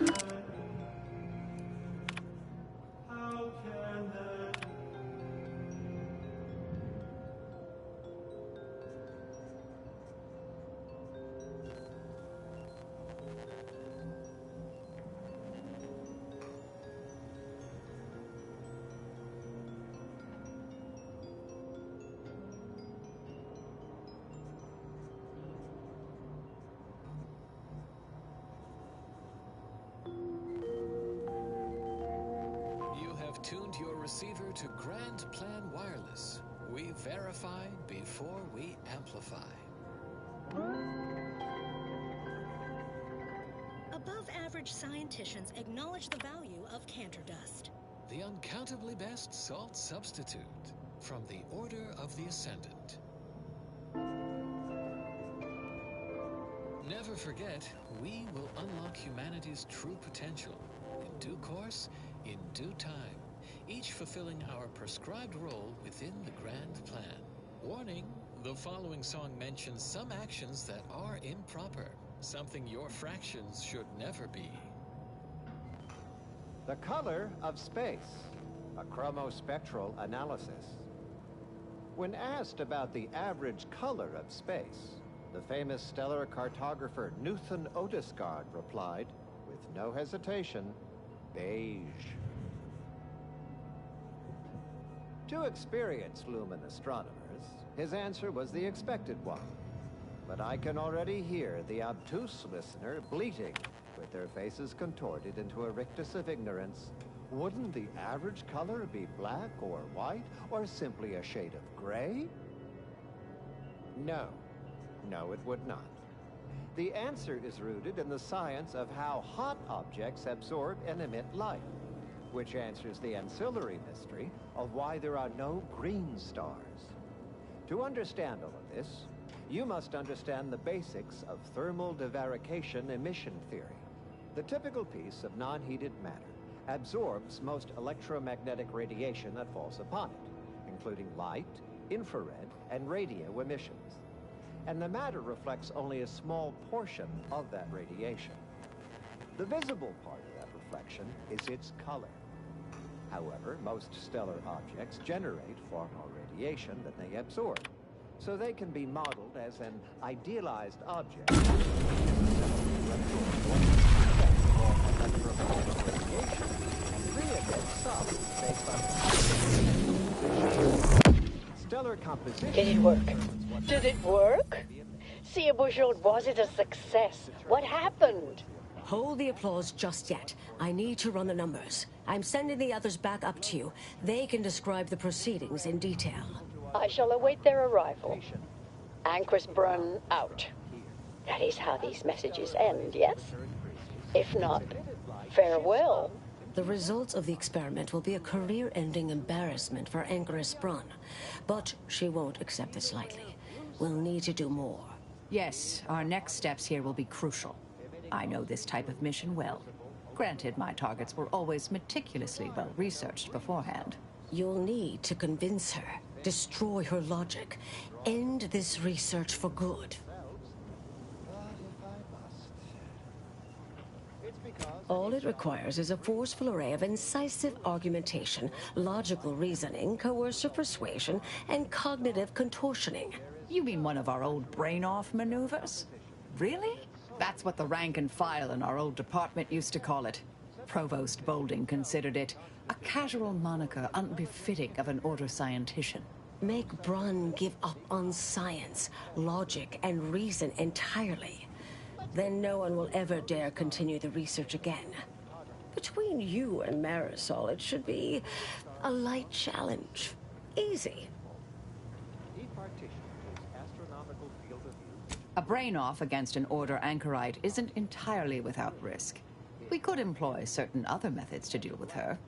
tuned your receiver to Grand Plan Wireless. We verify before we amplify. Above-average scienticians acknowledge the value of Cantor dust. The uncountably best salt substitute from the Order of the Ascendant. Never forget, we will unlock humanity's true potential. In due course, in due time, each fulfilling our prescribed role within the grand plan. Warning, the following song mentions some actions that are improper, something your fractions should never be. The color of space, a chromospectral analysis. When asked about the average color of space, the famous stellar cartographer Newton Odesgard replied, with no hesitation, beige. To experienced lumen astronomers, his answer was the expected one. But I can already hear the obtuse listener bleating, with their faces contorted into a rictus of ignorance. Wouldn't the average color be black or white, or simply a shade of gray? No. No, it would not. The answer is rooted in the science of how hot objects absorb and emit light, which answers the ancillary mystery of why there are no green stars. To understand all of this, you must understand the basics of thermal divarication emission theory. The typical piece of non-heated matter absorbs most electromagnetic radiation that falls upon it, including light, infrared, and radio emissions. And the matter reflects only a small portion of that radiation. The visible part of that reflection is its color. However, most stellar objects generate far more radiation than they absorb, so they can be modeled as an idealized object. Stellar composition. Did it work? Did it work? See, Bujold, was it a success? What happened? Hold the applause just yet. I need to run the numbers. I'm sending the others back up to you. They can describe the proceedings in detail. I shall await their arrival. Anchor's Brun out. That is how these messages end, yes? If not, farewell. The results of the experiment will be a career-ending embarrassment for Anchoress Brun, but she won't accept this lightly. We'll need to do more. Yes, our next steps here will be crucial. I know this type of mission well. Granted, my targets were always meticulously well-researched beforehand. You'll need to convince her, destroy her logic, end this research for good. All it requires is a forceful array of incisive argumentation, logical reasoning, coercive persuasion, and cognitive contortioning. You mean one of our old brain-off maneuvers? Really? That's what the rank and file in our old department used to call it. Provost Bolding considered it a casual moniker unbefitting of an order scientician. Make Brun give up on science, logic, and reason entirely. Then no one will ever dare continue the research again. Between you and Marisol, it should be a light challenge. Easy. A brain-off against an Order anchorite isn't entirely without risk. We could employ certain other methods to deal with her.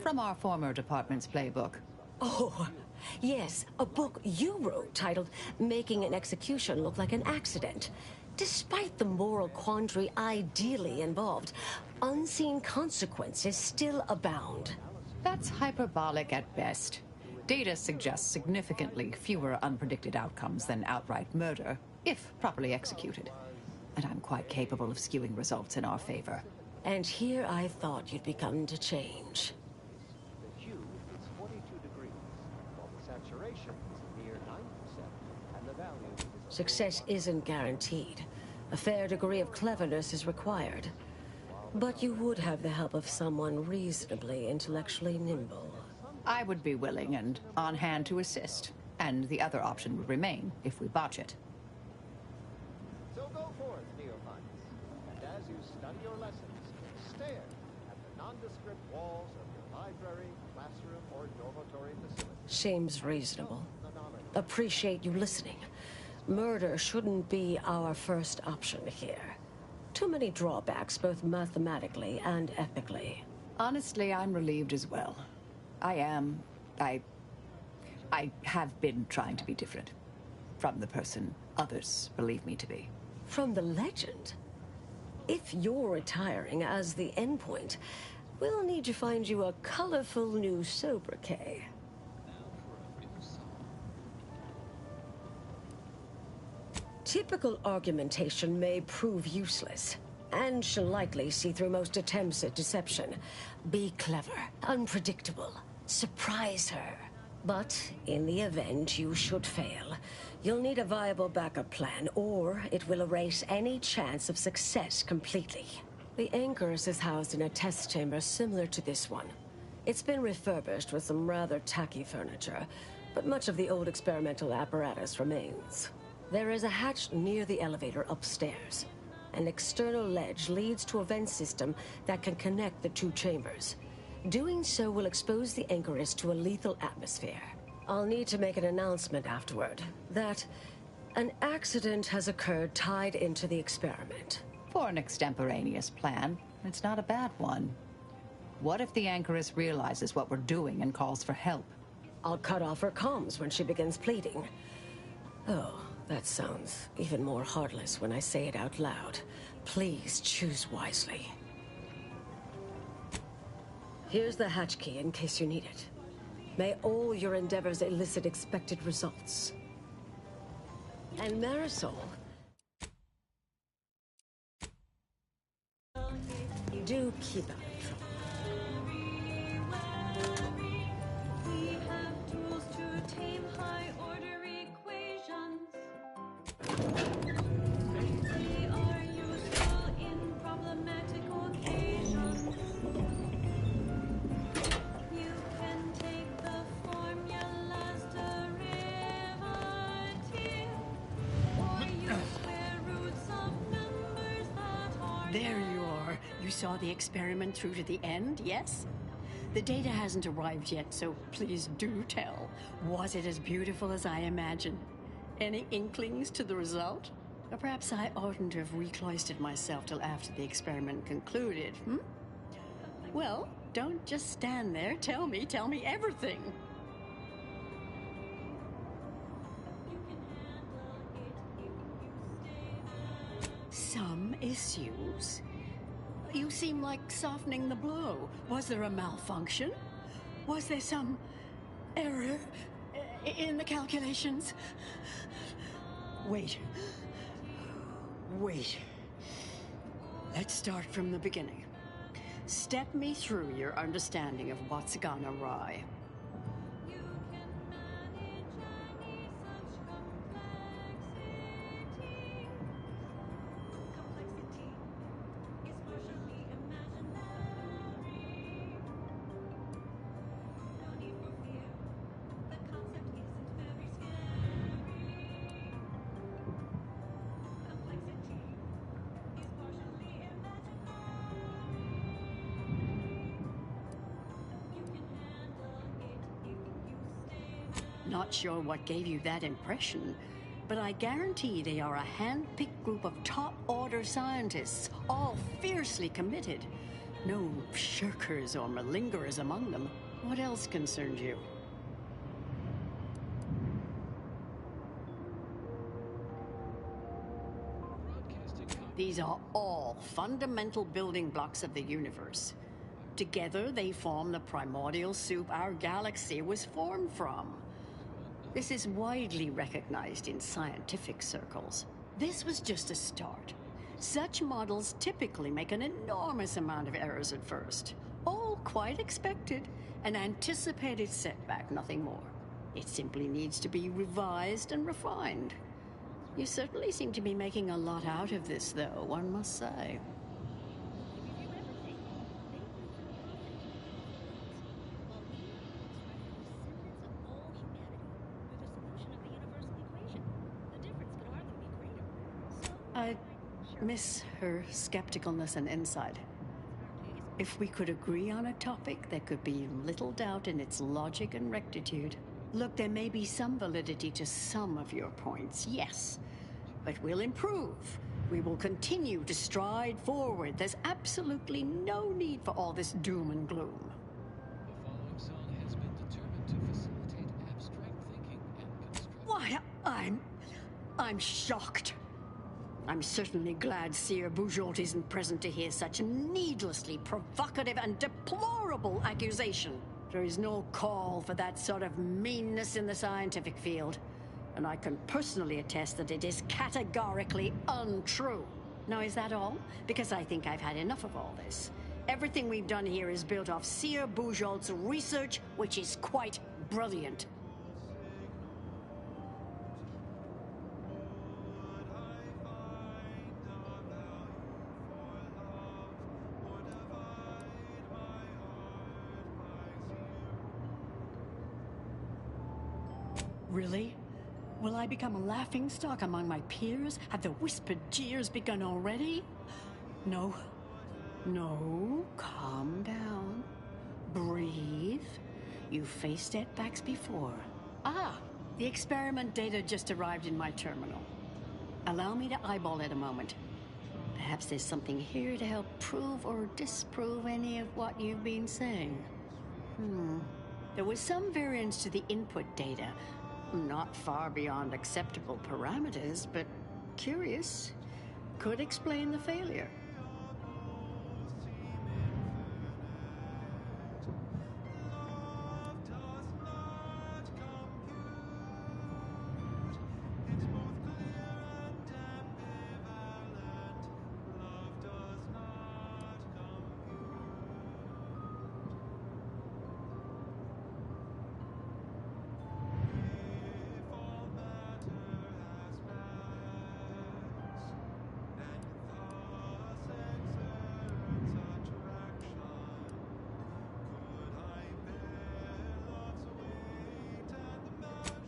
From our former department's playbook. Oh, yes, a book you wrote titled Making an Execution Look Like an Accident. Despite the moral quandary ideally involved, unseen consequences still abound. That's hyperbolic at best. Data suggests significantly fewer unpredicted outcomes than outright murder, if properly executed. And I'm quite capable of skewing results in our favor. And here I thought you'd begun to change. The hue is 42 degrees, while the saturation is near 9%, and the value is... Success isn't guaranteed. A fair degree of cleverness is required. But you would have the help of someone reasonably intellectually nimble. I would be willing and on hand to assist. And the other option would remain if we botch it. So go forth, neophytes, and as you study your lessons, stare at the nondescript walls of your library. library, classroom, or dormitory facility. Seems reasonable. Appreciate you listening. Murder shouldn't be our first option here. Too many drawbacks, both mathematically and ethically. Honestly, I'm relieved as well. I have been trying to be different. From the person others believe me to be. From the legend? If you're retiring as the endpoint, we'll need to find you a colorful new sobriquet. Typical argumentation may prove useless, and she'll likely see through most attempts at deception. Be clever, unpredictable, surprise her. But in the event you should fail, you'll need a viable backup plan, or it will erase any chance of success completely. The Anchorus is housed in a test chamber similar to this one. It's been refurbished with some rather tacky furniture, but much of the old experimental apparatus remains. There is a hatch near the elevator upstairs. An external ledge leads to a vent system that can connect the two chambers. Doing so will expose the Anchorus to a lethal atmosphere. I'll need to make an announcement afterward that an accident has occurred tied into the experiment. For an extemporaneous plan, it's not a bad one. What if the Anchorus realizes what we're doing and calls for help? I'll cut off her comms when she begins pleading. Oh, that sounds even more heartless when I say it out loud. Please choose wisely. Here's the hatch key in case you need it. May all your endeavors elicit expected results. And Marisol, do keep out of trouble. We have tools to tame high-order equations. They are useful in problematic occasions. You can take the formula's derivative, or use square roots of numbers that are... There you are. You saw the experiment through to the end, yes? The data hasn't arrived yet, so please do tell. Was it as beautiful as I imagined? Any inklings to the result? Or perhaps I oughtn't to have recloistered myself till after the experiment concluded, hmm? Well, don't just stand there. Tell me everything. Some issues. You seem like softening the blow. Was there a malfunction? Was there some error in the calculations? Wait. Let's start from the beginning. Step me through your understanding of what's gone awry. Not sure what gave you that impression, but I guarantee they are a hand-picked group of top-order scientists, all fiercely committed. No shirkers or malingerers among them. What else concerns you? These are all fundamental building blocks of the universe. Together, they form the primordial soup our galaxy was formed from. This is widely recognized in scientific circles. This was just a start. Such models typically make an enormous amount of errors at first. All quite expected. An anticipated setback, nothing more. It simply needs to be revised and refined. You certainly seem to be making a lot out of this, though, one must say. I miss her skepticalness and insight. If we could agree on a topic, there could be little doubt in its logic and rectitude. Look, there may be some validity to some of your points, yes. But we'll improve. We will continue to stride forward. There's absolutely no need for all this doom and gloom. The following song has been determined to facilitate abstract thinking and construct. Why, I'm shocked. I'm certainly glad Seer Bujold isn't present to hear such a needlessly provocative and deplorable accusation. There is no call for that sort of meanness in the scientific field. And I can personally attest that it is categorically untrue. Now, is that all? Because I think I've had enough of all this. Everything we've done here is built off Seer Bujold's research, which is quite brilliant. Really? Will I become a laughingstock among my peers? Have the whispered jeers begun already? No. No. Calm down. Breathe. You faced setbacks before. Ah, the experiment data just arrived in my terminal. Allow me to eyeball it a moment. Perhaps there's something here to help prove or disprove any of what you've been saying. There was some variance to the input data. Not far beyond acceptable parameters, but curious. Could explain the failure.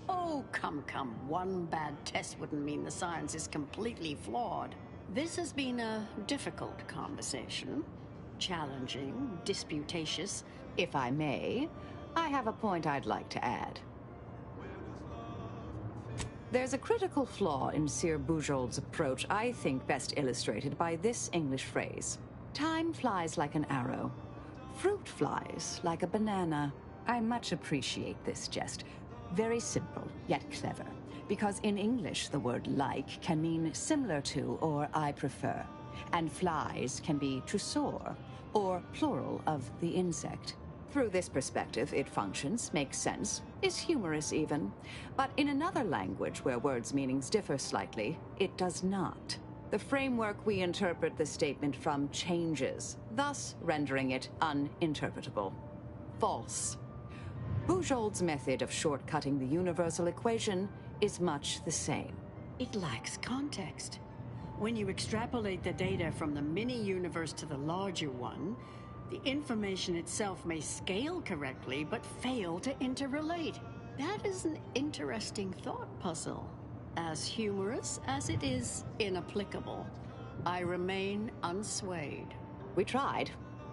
Oh, come. One bad test wouldn't mean the science is completely flawed. This has been a difficult conversation. Challenging, disputatious. If I may, I have a point I'd like to add. There's a critical flaw in Seer Bujold's approach I think best illustrated by this English phrase. Time flies like an arrow. Fruit flies like a banana. I much appreciate this jest. Very simple, yet clever. Because in English, the word like can mean similar to or I prefer. And flies can be to soar, or plural of the insect. Through this perspective, it functions, makes sense, is humorous even. But in another language where words' meanings differ slightly, it does not. The framework we interpret the statement from changes, thus rendering it uninterpretable. False. Bujold's method of shortcutting the universal equation is much the same. It lacks context. When you extrapolate the data from the mini-universe to the larger one, the information itself may scale correctly, but fail to interrelate. That is an interesting thought puzzle. As humorous as it is inapplicable, I remain unswayed. We tried.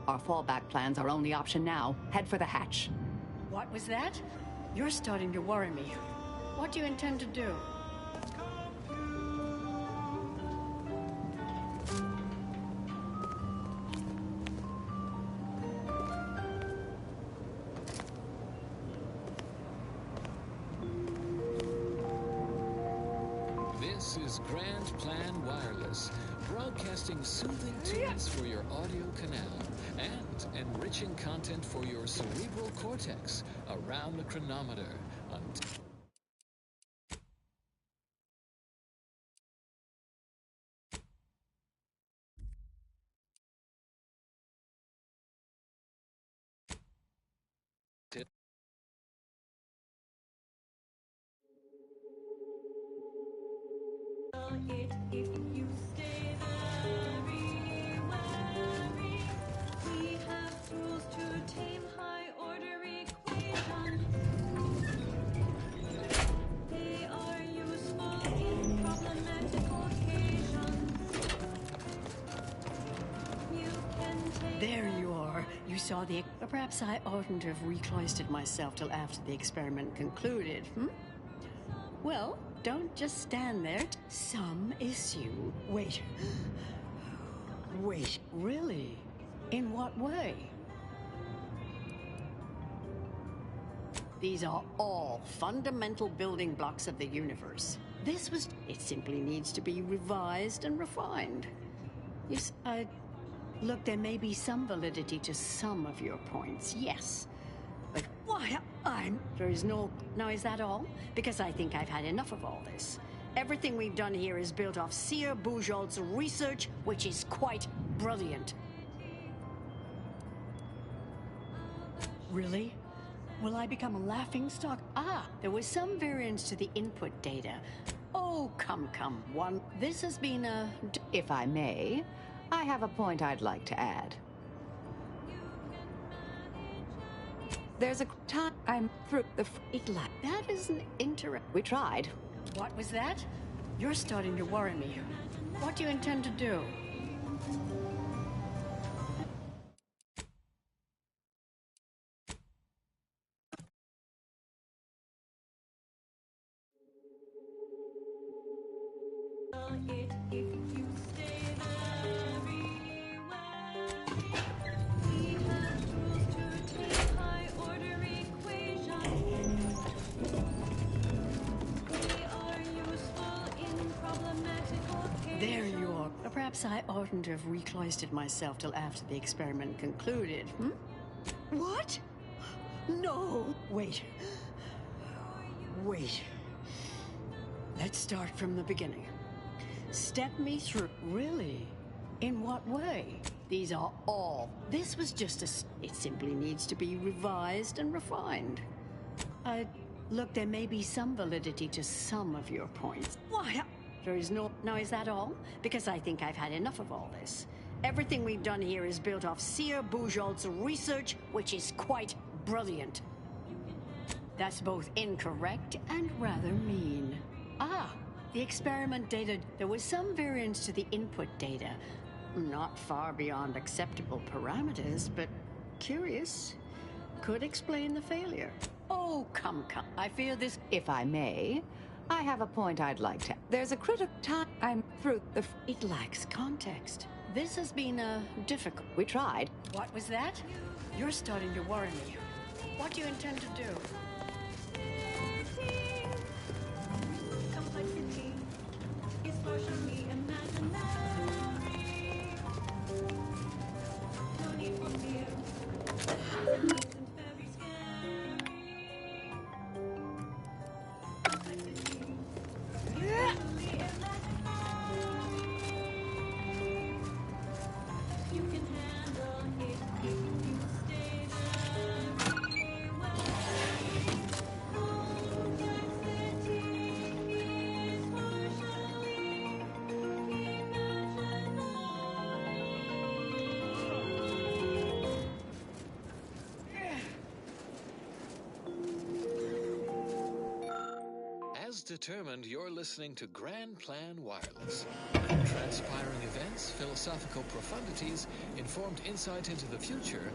Our fallback plan's our only option now. Head for the hatch. What was that? You're starting to worry me. What do you intend to do? This is Grand Plan Wireless, broadcasting soothing tunes for your audio canal and enriching content for your cerebral cortex around the chronometer. If you stay very wary, we have tools to tame high-order equations. They are useful in problematic occasions. You can take There you are. Sure, you saw the... Perhaps I oughtn't have recloistered myself till after the experiment concluded, hmm? Well, don't just stand there. Some issue. Wait. Wait, really? In what way? These are all fundamental building blocks of the universe. It simply needs to be revised and refined. Yes, look, there may be some validity to some of your points, yes. But why, there is no... Now, is that all? Because I think I've had enough of all this. Everything we've done here is built off Seer Bujold's research, which is quite brilliant. Really? Will I become a laughingstock? Ah, there was some variance to the input data. Oh, come. This has been a... If I may, I have a point I'd like to add. There's a time I'm through the... That is an We tried. What was that? You're starting to worry me. What do you intend to do? There you are. Perhaps I oughtn't have recloistered myself till after the experiment concluded, hmm? What? No! Wait. Let's start from the beginning. Step me through. Really? In what way? These are all... This was just a... It simply needs to be revised and refined. Look, there may be some validity to some of your points. Why? There is no... Now, is that all? Because I think I've had enough of all this. Everything we've done here is built off Seer Bujold's research, which is quite brilliant. That's both incorrect and rather mean. Ah, the experiment data... There was some variance to the input data. Not far beyond acceptable parameters, but curious. Could explain the failure. Oh, come. I fear this... If I may, I have a point I'd like to... There's a critical time I'm through the... It lacks context. This has been a difficult... We tried. What was that? You're starting to worry me. What do you intend to do? Complexity is partially imaginary. No need for fear. Isn't very scary. Complexity is totally imaginary. You can handle it if you stay very well. As determined, you're listening to Grand Plan Wireless. Transpiring events, philosophical profundities, informed insight into the future,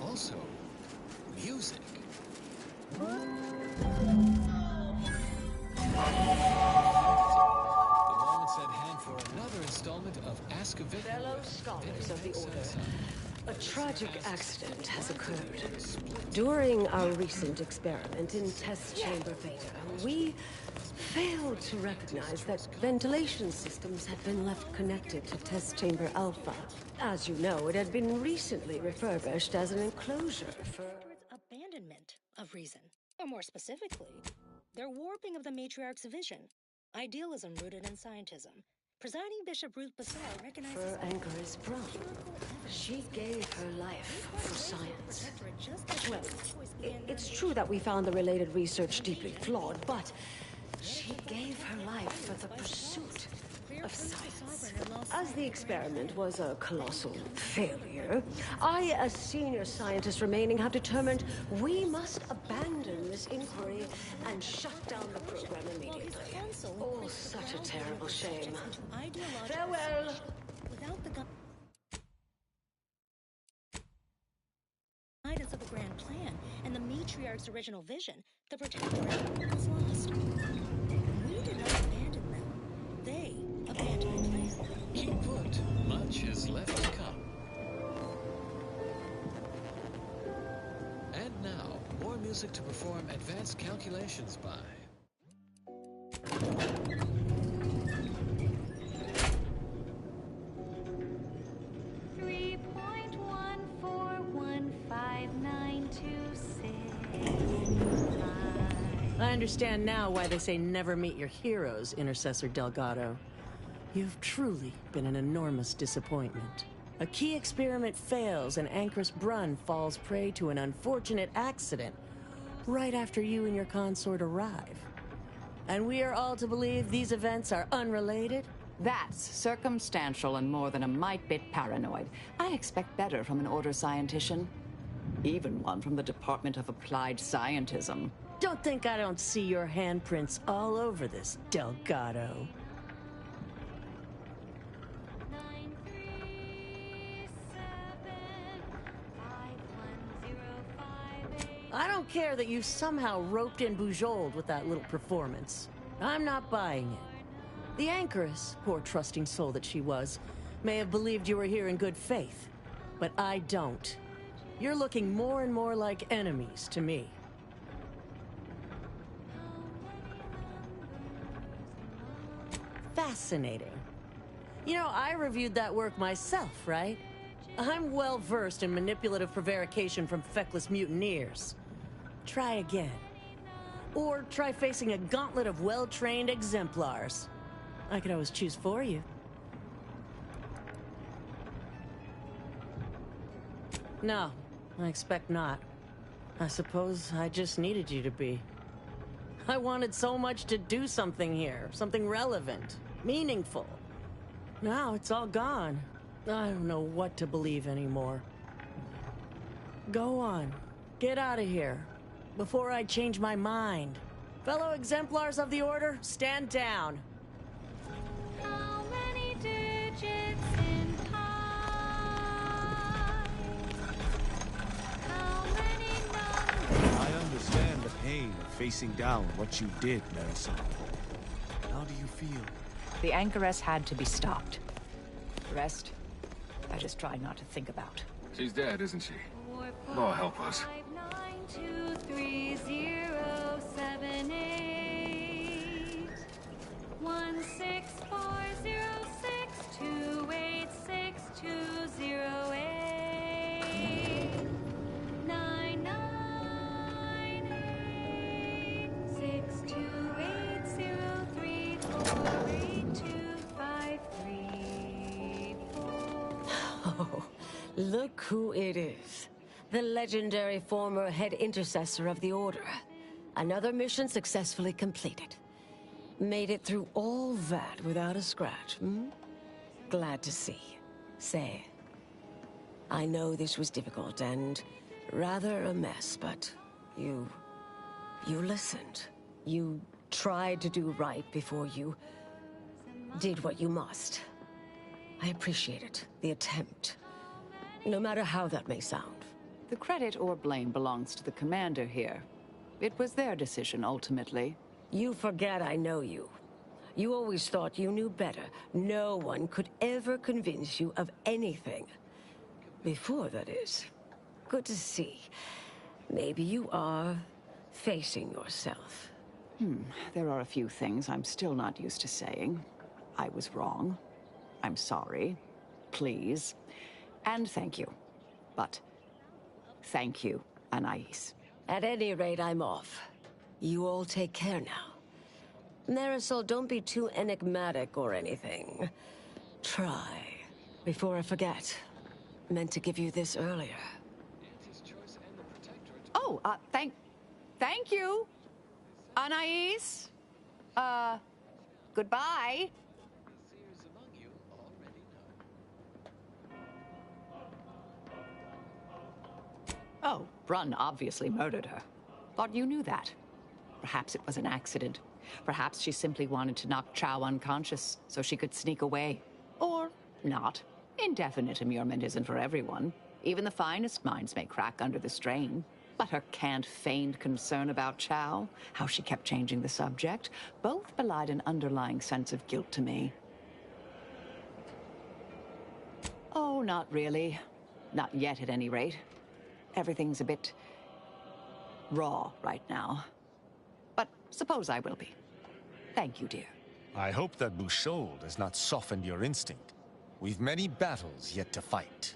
also music. The moment's at hand for another installment of Ask a Victim. Fellow scholars of the Order, a tragic accident has occurred. During our recent experiment in Test Chamber Beta, we failed to recognize that ventilation systems had been left connected to Test Chamber Alpha. As you know, it had been recently refurbished as an enclosure for... Abandonment of reason. Or more specifically, their warping of the matriarch's vision. Idealism rooted in scientism. Presiding Bishop Ruth Bassar recognizes... For Anchor's Brun. She gave her life for science. Well, it's true that we found the related research deeply flawed, but she gave her life for the pursuit of science. As the experiment was a colossal failure, I, as senior scientist remaining, have determined we must abandon this inquiry and shut down the program immediately. Oh, such a terrible shame. Farewell! Without the Patriarch's original vision, the Protectorate was lost. We did not abandon them. They abandoned the plan. Keep put. Much is left to come. And now, more music to perform advanced calculations by. I understand now why they say never meet your heroes, Intercessor Delgado. You've truly been an enormous disappointment. A key experiment fails and Ancrus Brunn falls prey to an unfortunate accident right after you and your consort arrive. And we are all to believe these events are unrelated? That's circumstantial and more than a mite bit paranoid. I expect better from an Order scientician. Even one from the Department of Applied Scientism. Don't think I don't see your handprints all over this, Delgado. I don't care that you somehow roped in Bujold with that little performance. I'm not buying it. The Anchoress, poor trusting soul that she was, may have believed you were here in good faith, but I don't. You're looking more and more like enemies to me. Fascinating. You know, I reviewed that work myself, right? I'm well versed in manipulative prevarication from feckless mutineers. Try again. Or try facing a gauntlet of well-trained exemplars. I could always choose for you. No, I expect not. I suppose I just needed you to be. I wanted so much to do something here, something relevant, meaningful. Now it's all gone. I don't know what to believe anymore. Go on. Get out of here. Before I change my mind. Fellow exemplars of the Order, stand down. How many digits in pi? How many numbers? I understand the pain of facing down what you did, Marisol. How do you feel? The Anchoress had to be stopped. The rest, I just tried not to think about. She's dead, isn't she? Lord help us. 92307 16406286208 Oh, look who it is. The legendary former head intercessor of the Order. Another mission successfully completed. Made it through all that without a scratch, hmm? Glad to see. Say, I know this was difficult and rather a mess, but you listened. You tried to do right before you did what you must. I appreciate it, the attempt. No matter how that may sound. The credit or blame belongs to the commander here. It was their decision, ultimately. You forget I know you. You always thought you knew better. No one could ever convince you of anything. Before, that is. Good to see. Maybe you are facing yourself. There are a few things I'm still not used to saying. I was wrong. I'm sorry. Please. And thank you. But thank you, Anais. At any rate, I'm off. You all take care now. Marisol, don't be too enigmatic or anything. Try. Before I forget. Meant to give you this earlier. Oh, thank you, Anais. Goodbye. Oh, Brunn obviously murdered her. Thought you knew that. Perhaps it was an accident. Perhaps she simply wanted to knock Chow unconscious so she could sneak away. Or not. Indefinite immurement isn't for everyone. Even the finest minds may crack under the strain. But her canned, feigned concern about Chow, how she kept changing the subject, both belied an underlying sense of guilt to me. Oh, not really. Not yet, at any rate. Everything's a bit raw right now. But suppose I will be. Thank you, dear. I hope that Bouchol has not softened your instinct. We've many battles yet to fight.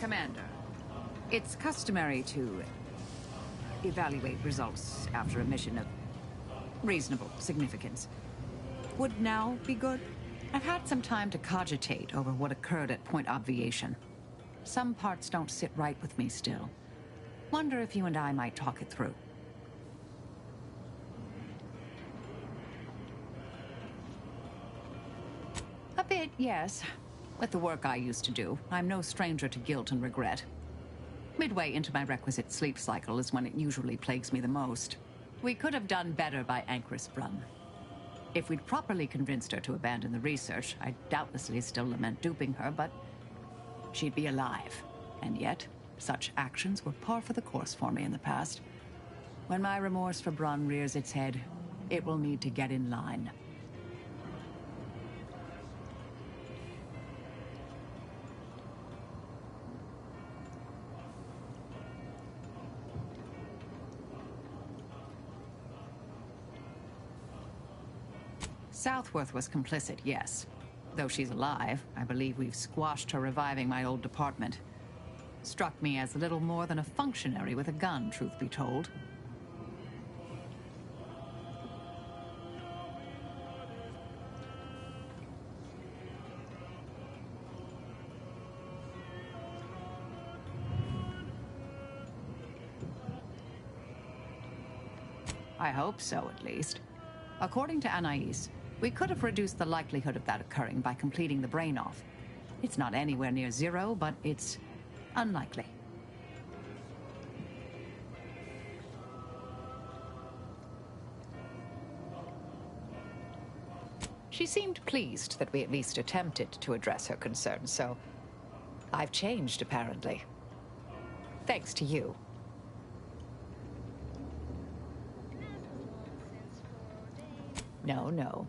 Commander, it's customary to evaluate results after a mission of reasonable significance. Would now be good? I've had some time to cogitate over what occurred at Point Obviation. Some parts don't sit right with me still. Wonder if you and I might talk it through. A bit, yes. With the work I used to do, I'm no stranger to guilt and regret. Midway into my requisite sleep cycle is when it usually plagues me the most. We could have done better by Anchris Brun. If we'd properly convinced her to abandon the research, I'd doubtlessly still lament duping her, but she'd be alive. And yet, such actions were par for the course for me in the past. When my remorse for Brun rears its head, it will need to get in line. Southworth was complicit, yes. Though she's alive, I believe we've squashed her reviving my old department. Struck me as little more than a functionary with a gun, truth be told. I hope so, at least. According to Anais, we could have reduced the likelihood of that occurring by completing the brain off. It's not anywhere near zero, but it's unlikely. She seemed pleased that we at least attempted to address her concerns, so I've changed, apparently. Thanks to you. No.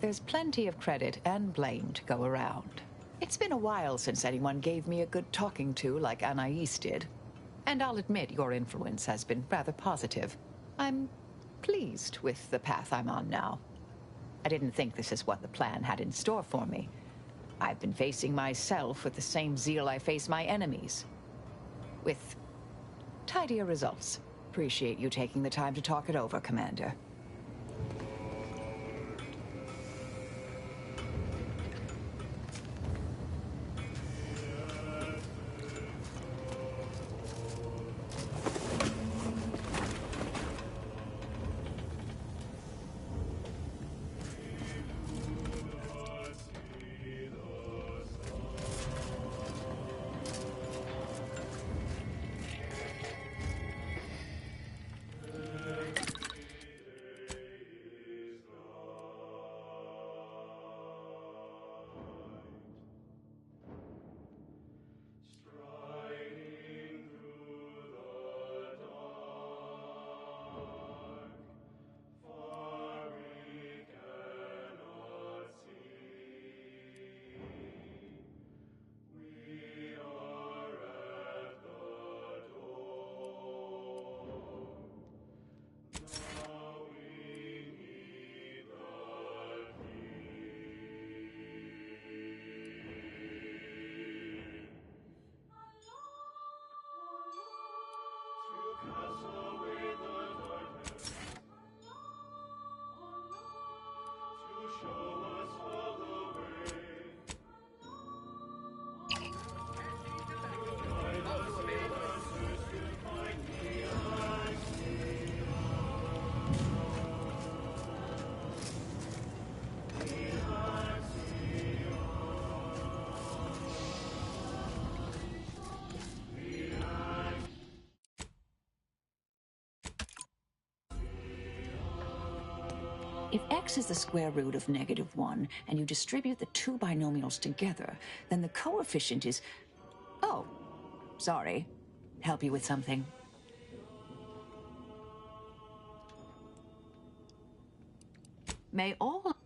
There's plenty of credit and blame to go around. It's been a while since anyone gave me a good talking to like Anais did. And I'll admit your influence has been rather positive. I'm pleased with the path I'm on now. I didn't think this is what the plan had in store for me. I've been facing myself with the same zeal I face my enemies. With tidier results. Appreciate you taking the time to talk it over, Commander. If x is the square root of -1, and you distribute the two binomials together, then the coefficient is... Oh, sorry. Help you with something? May all...